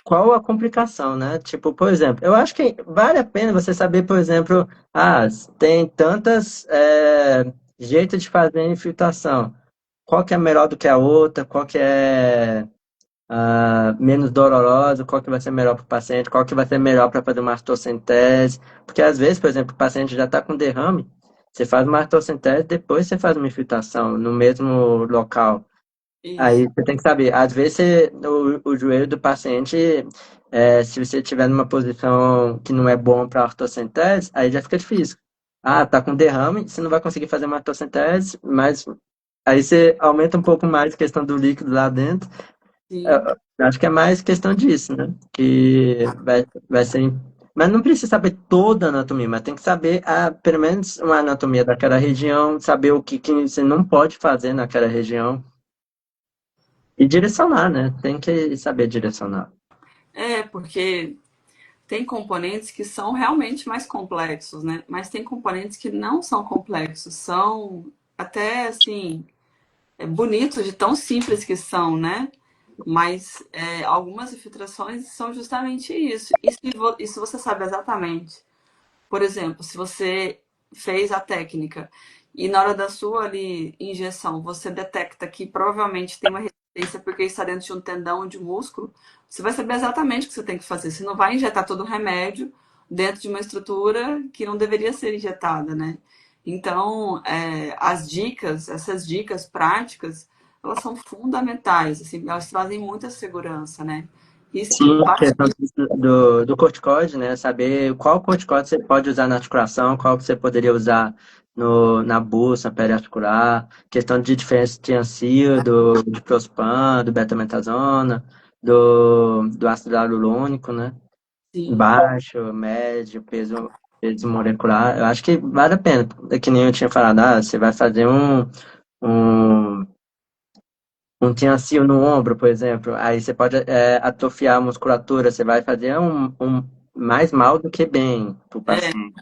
qual a complicação, né? Tipo, por exemplo, eu acho que vale a pena você saber, por exemplo, tem tantas jeitos de fazer a infiltração. Qual que é melhor do que a outra? Qual que é menos dolorosa, qual que vai ser melhor para o paciente, qual que vai ser melhor para fazer uma artrocentese, porque às vezes, por exemplo, o paciente já está com derrame, você faz uma artrocentese, depois você faz uma infiltração no mesmo local. Isso, Aí você tem que saber, às vezes o joelho do paciente, se você estiver numa posição que não é bom para artrocentese, aí já fica difícil. Ah, tá com derrame, você não vai conseguir fazer uma artrocentese, mas aí você aumenta um pouco mais a questão do líquido lá dentro. sim, Eu acho que é mais questão disso, né? Que vai ser. Mas não precisa saber toda a anatomia, mas tem que saber pelo menos uma anatomia daquela região, saber o que você não pode fazer naquela região e direcionar, né? Tem que saber direcionar. porque tem componentes que são realmente mais complexos, né? Mas tem componentes que não são complexos, são até assim bonitos de tão simples que são, né? Mas algumas infiltrações são justamente isso. E se você sabe exatamente, por exemplo, se você fez a técnica e na hora da sua ali, injeção você detecta que provavelmente tem uma resistência porque está dentro de um tendão ou de um músculo, você vai saber exatamente o que você tem que fazer. Você não vai injetar todo o remédio dentro de uma estrutura que não deveria ser injetada, né? Então, essas dicas práticas, elas são fundamentais, assim, elas trazem muita segurança, né? Sim, Eu a acho questão que do corticoide, né? Saber qual corticoide você pode usar na articulação, qual que você poderia usar na bucha periarticular, questão de diferença de tiancil, do diprospan, do betametasona, do ácido hialurônico, né? sim, Baixo, médio, peso molecular. Eu acho que vale a pena. É que nem eu tinha falado, você vai fazer um um tiancio no ombro, por exemplo, aí você pode atrofiar a musculatura, você vai fazer mais mal do que bem pro é, paciente.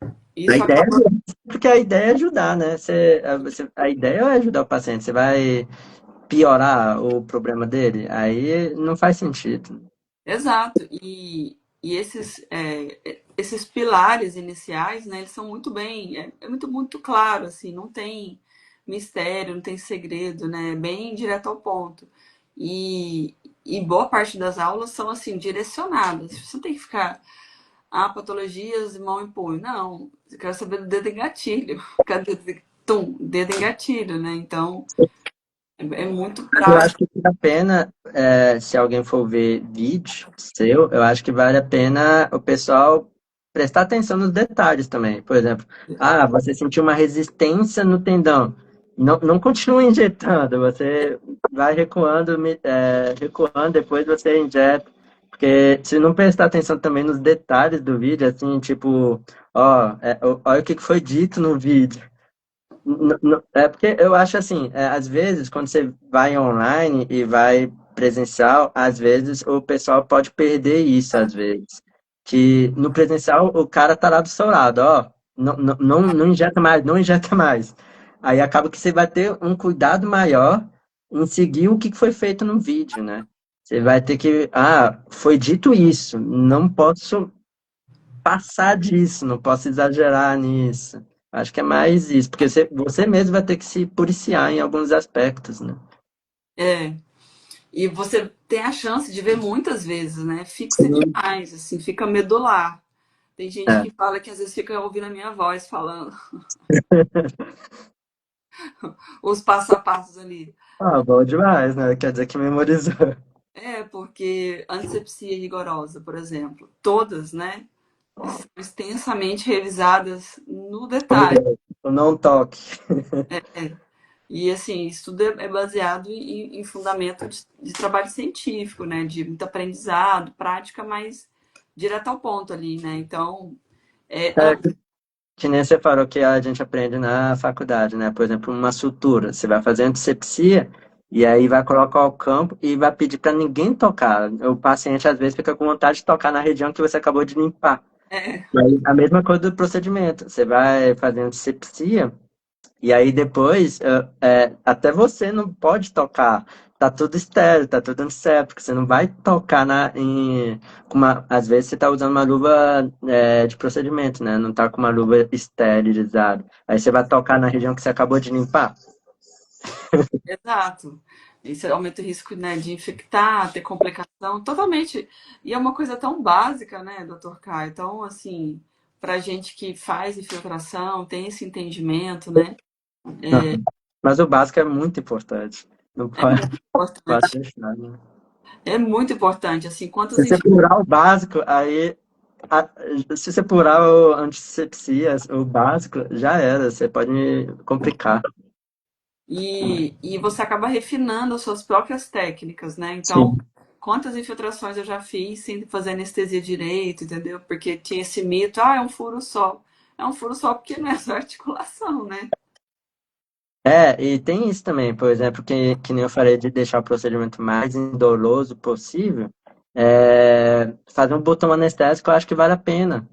A isso ideia acaba. porque a ideia é ajudar, né? A ideia é ajudar o paciente. Você vai piorar o problema dele, aí não faz sentido. Exato. E esses pilares iniciais, né, eles são muito bem, muito claro, assim, não tem mistério, não tem segredo, né? É bem direto ao ponto. E, e boa parte das aulas são assim, direcionadas. Você não tem que ficar, patologias de mão e punho. Não, eu quero saber do dedo em gatilho. Cadê? Tum, dedo em gatilho, né? Então, é muito Eu acho prático. que vale a pena, se alguém for ver vídeo seu, eu acho que vale a pena o pessoal prestar atenção nos detalhes também. Por exemplo, você sentiu uma resistência no tendão. Não continue injetando, você vai recuando, recuando, depois você injeta. Porque se não prestar atenção também nos detalhes do vídeo, assim, tipo, olha o que que foi dito no vídeo. É porque eu acho assim, às vezes, quando você vai online e vai presencial, às vezes o pessoal pode perder isso, às vezes. Que no presencial o cara tá lá do seu lado, ó, não injeta mais, não injeta mais. Aí acaba que você vai ter um cuidado maior em seguir o que foi feito no vídeo, né? Você vai ter que, foi dito isso, não posso passar disso, não posso exagerar nisso. Acho que é mais isso, porque você mesmo vai ter que se policiar em alguns aspectos, né? É. E você tem a chance de ver muitas vezes, né? Fixa Sim. demais, assim, fica medular. Tem gente É. que fala que às vezes fica ouvindo a minha voz falando os passo a passos ali. Bom demais, né? Quer dizer que memorizou. É, porque antisepsia rigorosa, por exemplo, todas, né, são extensamente revisadas no detalhe. O não toque. E assim, isso tudo é baseado em fundamento de trabalho científico, né, de muito aprendizado, prática, mas direto ao ponto ali, né? Então, é É, amplo. que nem você falou que a gente aprende na faculdade, né? Por exemplo, uma sutura. Você vai fazer antisepsia e aí vai colocar o campo e vai pedir para ninguém tocar. O paciente às vezes fica com vontade de tocar na região que você acabou de limpar. É, E aí, a mesma coisa do procedimento. Você vai fazer antisepsia e aí depois, até você não pode tocar. Tá tudo estéreo, tá tudo antisséptico. Você não vai tocar às vezes você tá usando uma luva de procedimento, né? Não tá com uma luva esterilizada. Aí você vai tocar na região que você acabou de limpar. exato. Isso aumenta o risco, né, de infectar, ter complicação, totalmente. E é uma coisa tão básica, né, doutor Caio? Então, assim, para gente que faz infiltração, tem esse entendimento, né? Não. Mas o básico é muito importante. Não É pode, muito pode importante. deixar, né? É muito importante, assim, quantas Se você purar o básico, a- se você purar o antisepsia, o básico, já era. Você pode complicar. e você acaba refinando as suas próprias técnicas, né? Então, Sim. quantas infiltrações eu já fiz sem fazer anestesia direito, entendeu? Porque tinha esse mito, é um furo só. É um furo só porque não é só articulação, né? E tem isso também, por exemplo, que nem eu falei de deixar o procedimento mais indoloso possível, fazer um botão anestésico eu acho que vale a pena.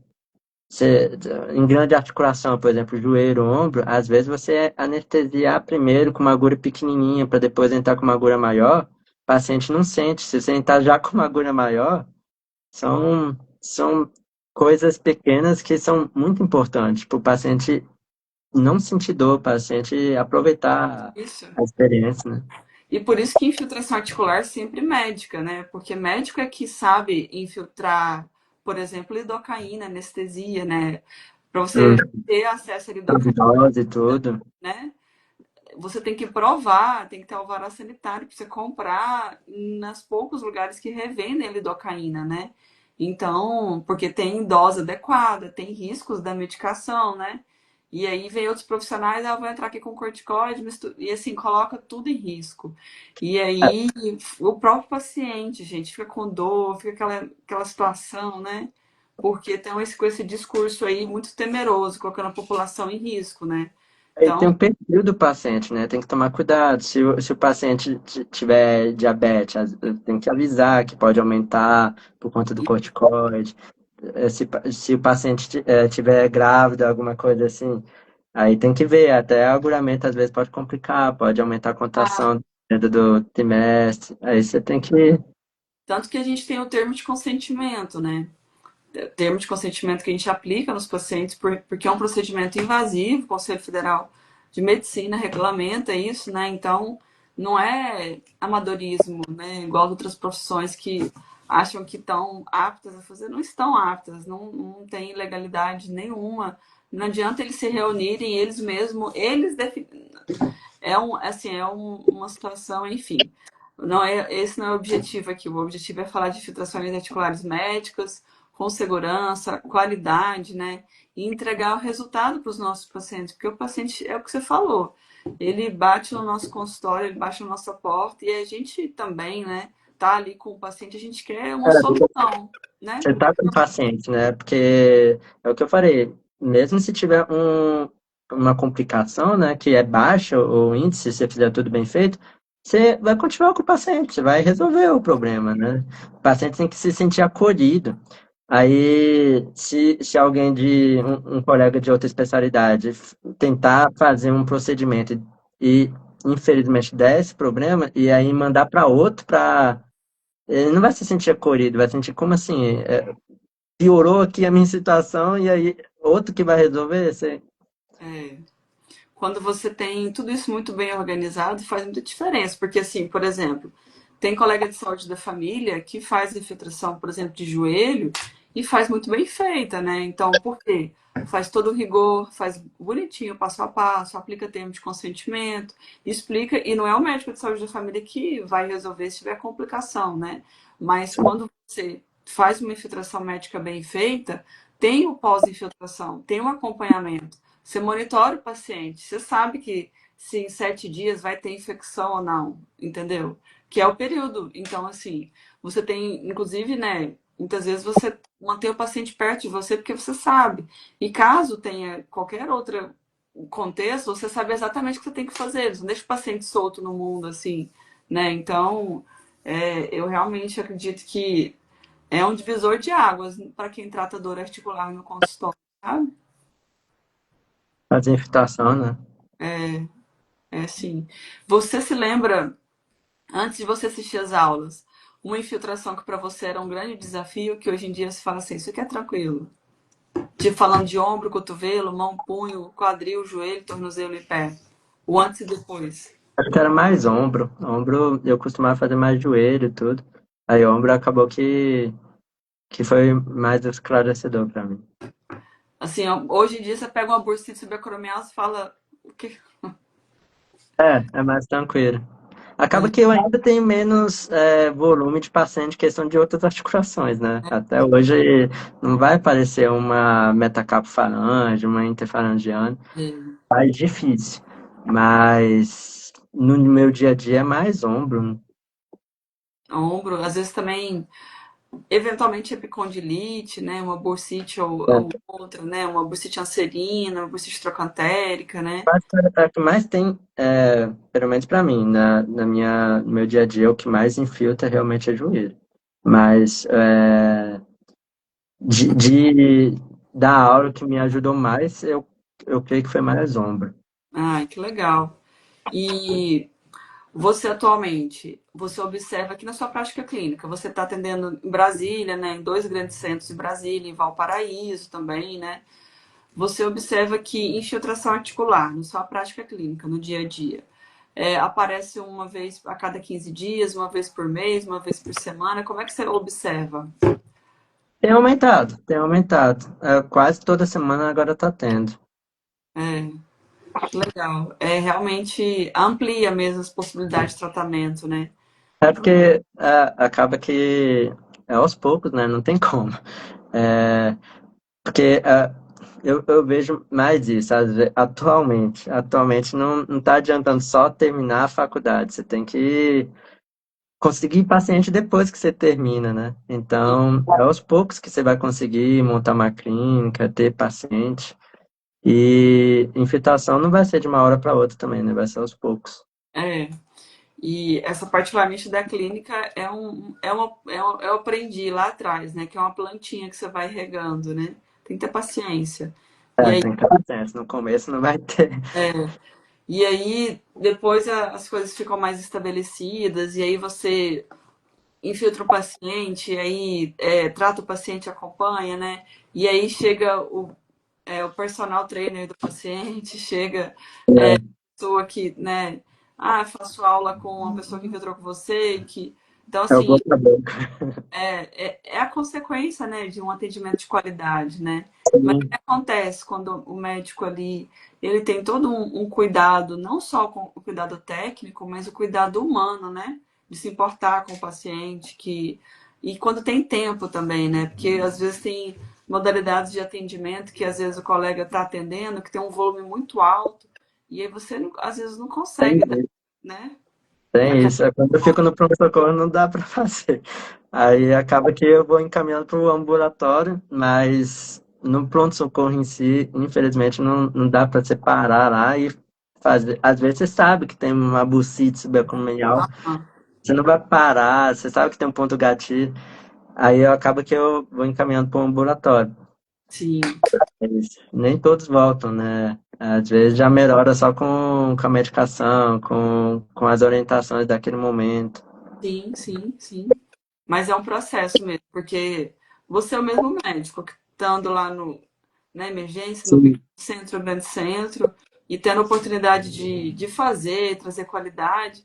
Você, em grande articulação, por exemplo, joelho, ombro, às vezes você anestesiar primeiro com uma agulha pequenininha para depois entrar com uma agulha maior, o paciente não sente. Se você entrar já com uma agulha maior, são coisas pequenas que são muito importantes para o paciente não sentir dor, o paciente aproveitar Isso. a experiência, né? E por isso que infiltração articular sempre médica, né? Porque médico é que sabe infiltrar, por exemplo, lidocaína, anestesia, né? Para você Hum, ter acesso à lidocaína, Dose e tudo. né? você tem que provar, tem que ter alvará sanitário para você comprar nos poucos lugares que revendem a lidocaína, né? Então, porque tem dose adequada, tem riscos da medicação, né? E aí vem outros profissionais, vou entrar aqui com corticoide, e assim, coloca tudo em risco. E aí o próprio paciente, gente, fica com dor, fica aquela situação, né? Porque tem esse discurso aí muito temeroso, colocando a população em risco, né? Aí tem Então, o perfil do paciente, né? Tem que tomar cuidado. Se o paciente tiver diabetes, tem que avisar que pode aumentar por conta do corticoide. Se o paciente tiver grávida, alguma coisa assim, aí tem que ver. Até o agulhamento às vezes pode complicar, pode aumentar a contração dentro do trimestre. Aí você tem que. tanto que a gente tem o termo de consentimento, né? Termo de consentimento que a gente aplica nos pacientes, porque é um procedimento invasivo, o Conselho Federal de Medicina regulamenta isso, né? Então, não é amadorismo, né? Igual outras profissões que acham que estão aptas a fazer, não estão aptas, não tem legalidade nenhuma. Não adianta eles se reunirem, eles mesmos, uma situação, enfim. Esse não é o objetivo aqui. O objetivo é falar de filtrações articulares médicas, com segurança, qualidade, né? E entregar o resultado para os nossos pacientes, porque o paciente é o que você falou. Ele bate no nosso consultório, ele bate na nossa porta e a gente também, né? Tá ali com o paciente, a gente quer uma solução, né? Você tá com o paciente, né? Porque é o que eu falei, mesmo se tiver uma complicação, né, que é baixa o índice, se você fizer tudo bem feito, você vai continuar com o paciente, você vai resolver o problema, né? O paciente tem que se sentir acolhido. Aí, se alguém um colega de outra especialidade tentar fazer um procedimento e, infelizmente, der esse problema, e aí mandar para outro para ele não vai se sentir acolhido, vai sentir como assim, piorou aqui a minha situação e aí outro que vai resolver? Você... É, quando você tem tudo isso muito bem organizado, faz muita diferença. Porque, assim, por exemplo, tem colega de saúde da família que faz infiltração, por exemplo, de joelho e faz muito bem feita, né? Então, por quê? Faz todo o rigor, faz bonitinho, passo a passo, aplica termo de consentimento, explica, e não é o médico de saúde da família que vai resolver se tiver complicação, né? Mas quando você faz uma infiltração médica bem feita, tem o pós-infiltração, tem um acompanhamento. Você monitora o paciente, você sabe que se em 7 dias vai ter infecção ou não, entendeu? Que é o período. Então, assim, você tem, inclusive, né? Muitas vezes você mantém o paciente perto de você porque você sabe. E caso tenha qualquer outro contexto, você sabe exatamente o que você tem que fazer. Você não deixa o paciente solto no mundo, assim, né? Então, eu realmente acredito que é um divisor de águas para quem trata dor articular no consultório, sabe? Fazer infiltração, né? É sim. Você se lembra, antes de você assistir as aulas, uma infiltração que para você era um grande desafio, que hoje em dia se fala assim, isso aqui é tranquilo. Tipo, falando de ombro, cotovelo, mão, punho, quadril, joelho, tornozelo e pé. O antes e depois. Acho que era mais ombro. Ombro eu costumava fazer mais joelho e tudo. Aí ombro acabou que foi mais esclarecedor para mim. Assim, hoje em dia você pega uma bursite subacromial e fala o que É mais tranquilo. Acaba que eu ainda tenho menos volume de paciente em questão de outras articulações, né? Até hoje não vai aparecer uma metacarpofalange, uma interfalangiana. é, Mais difícil. Mas no meu dia a dia é mais ombro. ombro, às vezes também eventualmente epicondilite, né? Uma bursite ou É, outra, né? Uma bursite anserina, uma bursite trocantérica, né? é o que mais tem, pelo menos para mim, no meu dia a dia, o que mais infiltra realmente é joelho. Mas de da aula que me ajudou mais, eu creio que foi mais ombro. Ai, que legal. E você atualmente, você observa aqui na sua prática clínica, você está atendendo em Brasília, né? Em dois grandes centros de Brasília, em Valparaíso também, né? Você observa que infiltração articular na sua prática clínica, no dia a dia, aparece uma vez a cada 15 dias, uma vez por mês, uma vez por semana. Como é que você observa? Tem aumentado, tem aumentado. Quase toda semana agora tá tendo. É. Legal. É realmente amplia mesmo as possibilidades de tratamento, né? É porque acaba que é aos poucos, né? Não tem como. É, porque eu vejo mais isso, atualmente não está adiantando só terminar a faculdade, você tem que conseguir paciente depois que você termina, né? Então, é aos poucos que você vai conseguir montar uma clínica, ter paciente, e infiltração não vai ser de uma hora para outra também, né? Vai ser aos poucos. É. E essa particularmente da clínica eu aprendi lá atrás, né? Que é uma plantinha que você vai regando, né? Tem que ter paciência. E É, aí, tem que ter paciência, no começo não vai ter. depois as coisas ficam mais estabelecidas, e aí você infiltra o paciente, aí trata o paciente, acompanha, né? E aí chega o personal trainer do paciente, chega pessoa que, né? Ah, faço aula com uma pessoa que infiltrou com você, que. Então, É o assim, boca a boca. é a consequência, né, de um atendimento de qualidade, né? Mas o que Sim, acontece quando o médico ali, ele tem todo um cuidado, não só com o cuidado técnico, mas o cuidado humano, né? De se importar com o paciente, e quando tem tempo também, né? Porque às vezes tem modalidades de atendimento que às vezes o colega está atendendo, que tem um volume muito alto, e aí você às vezes não consegue, tem isso. né? Tem isso. É, quando eu fico no pronto-socorro não dá para fazer. Aí acaba que eu vou encaminhando para o ambulatório, mas no pronto-socorro em si, infelizmente, não dá para você parar lá e fazer. Às vezes você sabe que tem uma bucite subacromial, Ah, você não vai parar, você sabe que tem um ponto gatilho. Aí acaba que eu vou encaminhando para o ambulatório. sim, Nem todos voltam, né? Às vezes já melhora só com a medicação, com as orientações daquele momento. sim, sim, sim. Mas é um processo mesmo, porque você é o mesmo médico que estando lá na emergência, no Sim, pequeno centro, no grande centro, e tendo a oportunidade de fazer, trazer qualidade,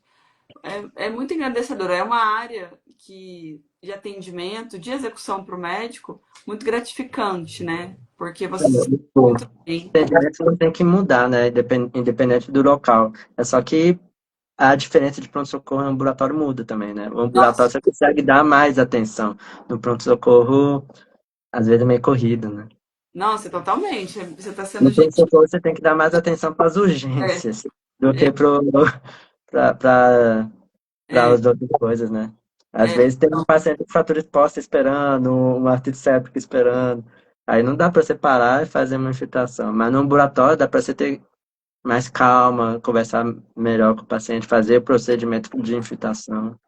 é muito engrandecedor. É uma área de atendimento, de execução para o médico, muito gratificante, né? Porque você se sente pô, muito bem. tem dias que não tem que mudar, né? Independente do local. É só que a diferença de pronto-socorro e ambulatório muda também, né? O ambulatório Nossa, você consegue dar mais atenção. No pronto-socorro, às vezes é meio corrido, né? nossa, totalmente. Você está sendo No gentil. pronto-socorro você tem que dar mais atenção para as É, urgências do é, que para é, as outras coisas, né? Às é. vezes tem um paciente com fratura exposta esperando, um artrite séptica esperando. Aí não dá para você parar e fazer uma infiltração. Mas no ambulatório dá para você ter mais calma, conversar melhor com o paciente, fazer o procedimento de infiltração.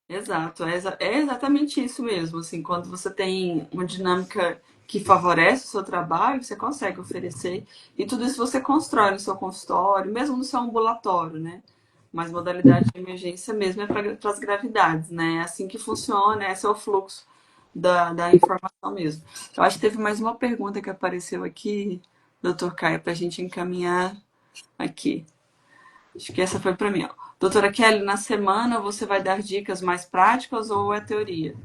Exato, é exatamente isso mesmo. Assim, quando você tem uma dinâmica que favorece o seu trabalho, você consegue oferecer. E tudo isso você constrói no seu consultório, mesmo no seu ambulatório, né? Mas modalidade de emergência mesmo é para as gravidades, né? É assim que funciona, esse é o fluxo da informação mesmo. Eu acho que teve mais uma pergunta que apareceu aqui, doutor Caio, para a gente encaminhar aqui. Acho que essa foi para mim. Ó. Doutora Kelly, na semana você vai dar dicas mais práticas ou é teoria?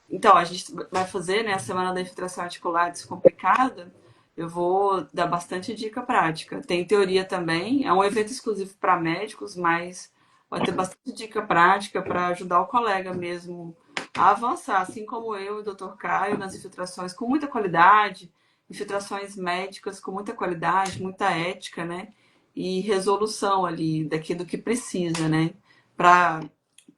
Então, a gente vai fazer, né, a semana da infiltração articular descomplicada. Eu vou dar bastante dica prática. Tem teoria também, é um evento exclusivo para médicos, mas vai ter bastante dica prática para ajudar o colega mesmo a avançar, assim como eu e o Dr. Caio, nas infiltrações com muita qualidade, infiltrações médicas com muita qualidade, muita ética, né? E resolução ali daquilo que precisa, né? Para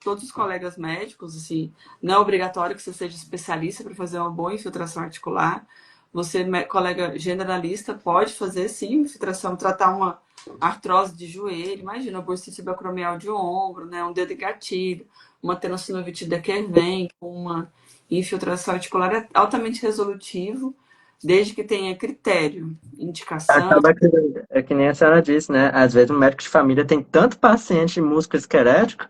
todos os colegas médicos, assim, não é obrigatório que você seja especialista para fazer uma boa infiltração articular. Você, colega generalista, pode fazer sim infiltração, tratar uma artrose de joelho, imagina, bursite bacromial de ombro, né, um dedo de gatilho, uma tenossinovite Dequervem, uma infiltração articular é altamente resolutivo, desde que tenha critério, indicação. Acaba que, é que nem a senhora disse, né? Às vezes o médico de família tem tanto paciente músculo esquelético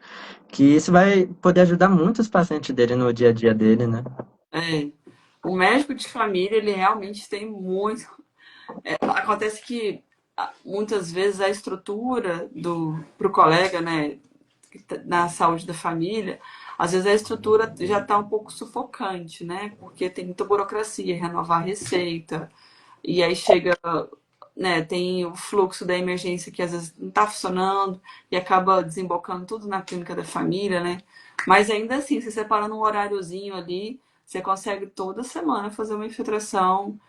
que isso vai poder ajudar muito os pacientes dele no dia a dia dele, né? É, o médico de família, ele realmente tem muito. Acontece que muitas vezes a estrutura para o colega, né, na saúde da família, às vezes a estrutura já está um pouco sufocante, né? Porque tem muita burocracia, renovar a receita, e aí chega né, tem o fluxo da emergência que às vezes não está funcionando e acaba desembocando tudo na clínica da família, né? Mas ainda assim, se separando um horáriozinho ali, você consegue toda semana fazer uma infiltração,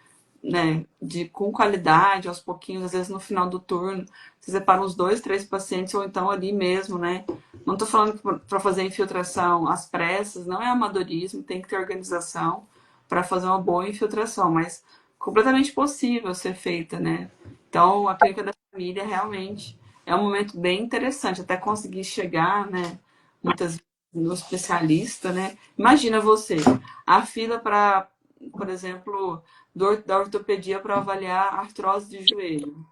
né, com qualidade, aos pouquinhos, às vezes no final do turno, você separa uns dois, três pacientes, ou então ali mesmo, né? Não estou falando para fazer infiltração às pressas, não é amadorismo, tem que ter organização para fazer uma boa infiltração, mas completamente possível ser feita, né? Então, a clínica da família realmente é um momento bem interessante, até conseguir chegar, né? Muitas vezes no especialista, né? Imagina você, a fila para, por exemplo, da ortopedia para avaliar artrose de joelho.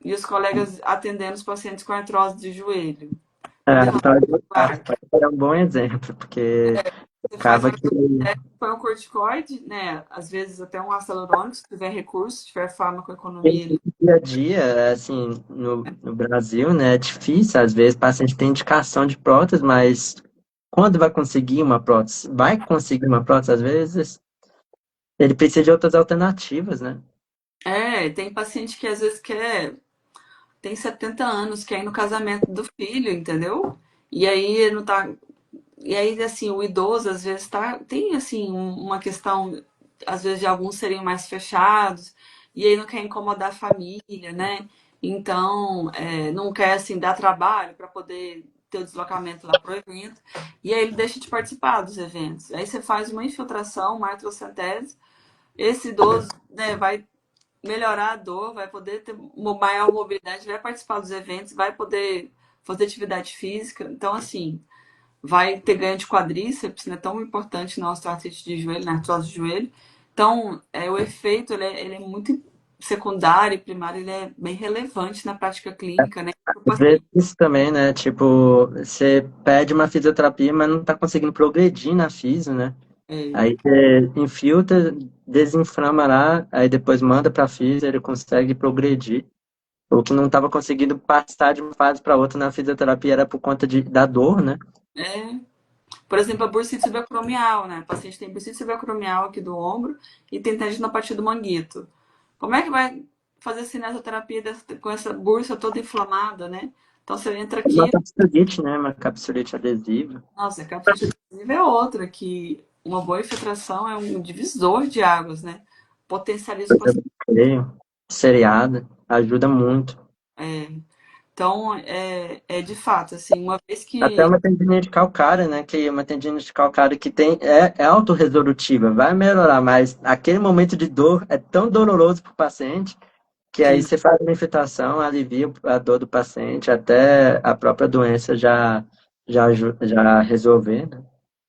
E os colegas atendendo os pacientes com artrose de joelho. É, Com a derrame Freud é um bom exemplo, porque você faz acaba que põe um corticoide, né? Às vezes até um ácido hialurônico, se tiver recurso, se tiver farmacoeconomia ali. no dia a dia, assim, no Brasil, né, é difícil, às vezes o paciente tem indicação de prótese, mas quando vai conseguir uma prótese? Vai conseguir uma prótese, às vezes, ele precisa de outras alternativas, né? É, tem paciente que às vezes tem 70 anos, quer ir no casamento do filho, entendeu? E aí não tá. E aí, assim, o idoso às vezes tem assim uma questão, às vezes de alguns serem mais fechados, e aí não quer incomodar a família, né? Então, não quer assim dar trabalho para poder ter o deslocamento lá pro evento, e aí ele deixa de participar dos eventos. Aí você faz uma infiltração, uma artrocentese, esse idoso, né, vai melhorar a dor, vai poder ter uma maior mobilidade, vai participar dos eventos, vai poder fazer atividade física. Então, assim, vai ter ganho de quadríceps, né, tão importante na osteoartrite de joelho, na artrose de joelho. Então, o efeito ele é muito secundário e primário, ele é bem relevante na prática clínica, né? Às vezes isso também, né? Tipo, você pede uma fisioterapia, mas não tá conseguindo progredir na fisio, né? É, Aí você infiltra, desinflama lá, aí depois manda pra fisio, ele consegue progredir. O que não estava conseguindo passar de uma fase para outra na fisioterapia era por conta da dor, né? é. Por exemplo, a bursite subacromial, né? O paciente tem bursite subacromial aqui do ombro e tem tendinopatia do manguito. Como é que vai fazer cinesioterapia com essa bursa toda inflamada, né? Então você entra Uma aqui, capsulite, né? Uma capsulite adesiva. nossa, a cápsula adesiva é outra, que uma boa infiltração é um divisor de águas, né? Potencializa o Coisa paciente. do creio, seriada, ajuda muito. Então, é de fato, assim, uma vez Até que. uma tendinite calcária, né? Que é uma tendinite calcária que é autorresolutiva, vai melhorar, mas aquele momento de dor é tão doloroso para o paciente que aí Sim. você faz uma infiltração, alivia a dor do paciente, até a própria doença já resolver,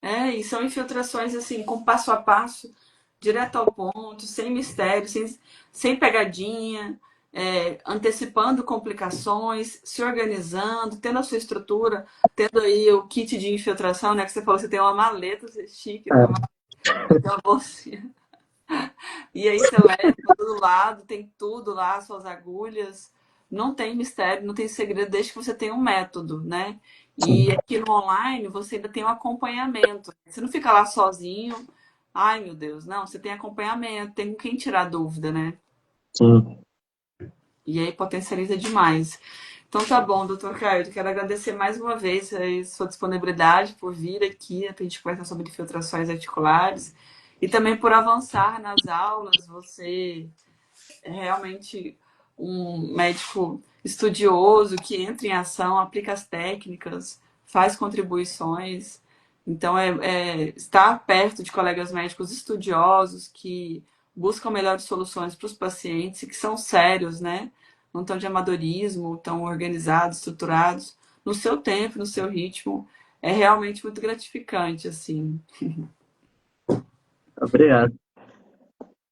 né? E são infiltrações, assim, com passo a passo, direto ao ponto, sem mistério, sem pegadinha, antecipando complicações, se organizando, tendo a sua estrutura, tendo aí o kit de infiltração, né? Que você falou que você tem uma maleta, você chique, né? Eu tenho uma bolsinha. E aí você leva do lado, tem tudo lá, suas agulhas. Não tem mistério, não tem segredo, desde que você tenha um método, né? E Sim, aqui no online você ainda tem um acompanhamento. Você não fica lá sozinho. Ai, meu Deus, não, você tem acompanhamento, tem com quem tirar dúvida, né? sim. E aí potencializa demais. Então tá bom, doutor Caio, eu quero agradecer mais uma vez a sua disponibilidade por vir aqui, para a gente conversar sobre infiltrações articulares e também por avançar nas aulas. Você é realmente um médico estudioso que entra em ação, aplica as técnicas, faz contribuições. Então, estar perto de colegas médicos estudiosos que buscam melhores soluções para os pacientes e que são sérios, né? Não estão de amadorismo, estão organizados, estruturados, no seu tempo, no seu ritmo. É realmente muito gratificante, assim. Obrigado.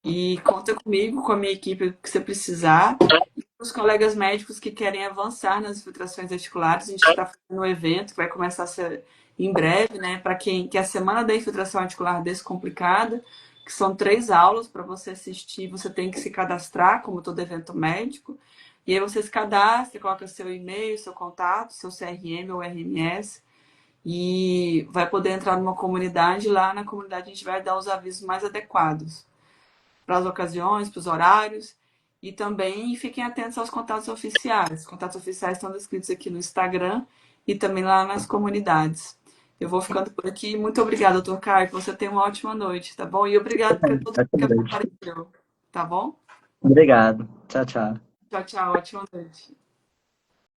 E conta comigo, com a minha equipe, que você precisar. E os colegas médicos que querem avançar nas infiltrações articulares, a gente está fazendo um evento que vai começar a ser em breve, né? Para quem quer a Semana da Infiltração Articular Descomplicada, que são 3 aulas para você assistir. Você tem que se cadastrar, como todo evento médico. E aí você se cadastra, coloca seu e-mail, seu contato, seu CRM ou RMS. E vai poder entrar numa comunidade. Lá na comunidade a gente vai dar os avisos mais adequados. para as ocasiões, para os horários. E também fiquem atentos aos contatos oficiais. Os contatos oficiais estão descritos aqui no Instagram e também lá nas comunidades. Eu vou ficando por aqui. Muito obrigada, doutor Caio. Que você tenha uma ótima noite, tá bom? E obrigado por todo mundo que Exatamente. compareceu, tá bom? Obrigado. Tchau, tchau. Tchau, tchau. Ótima noite.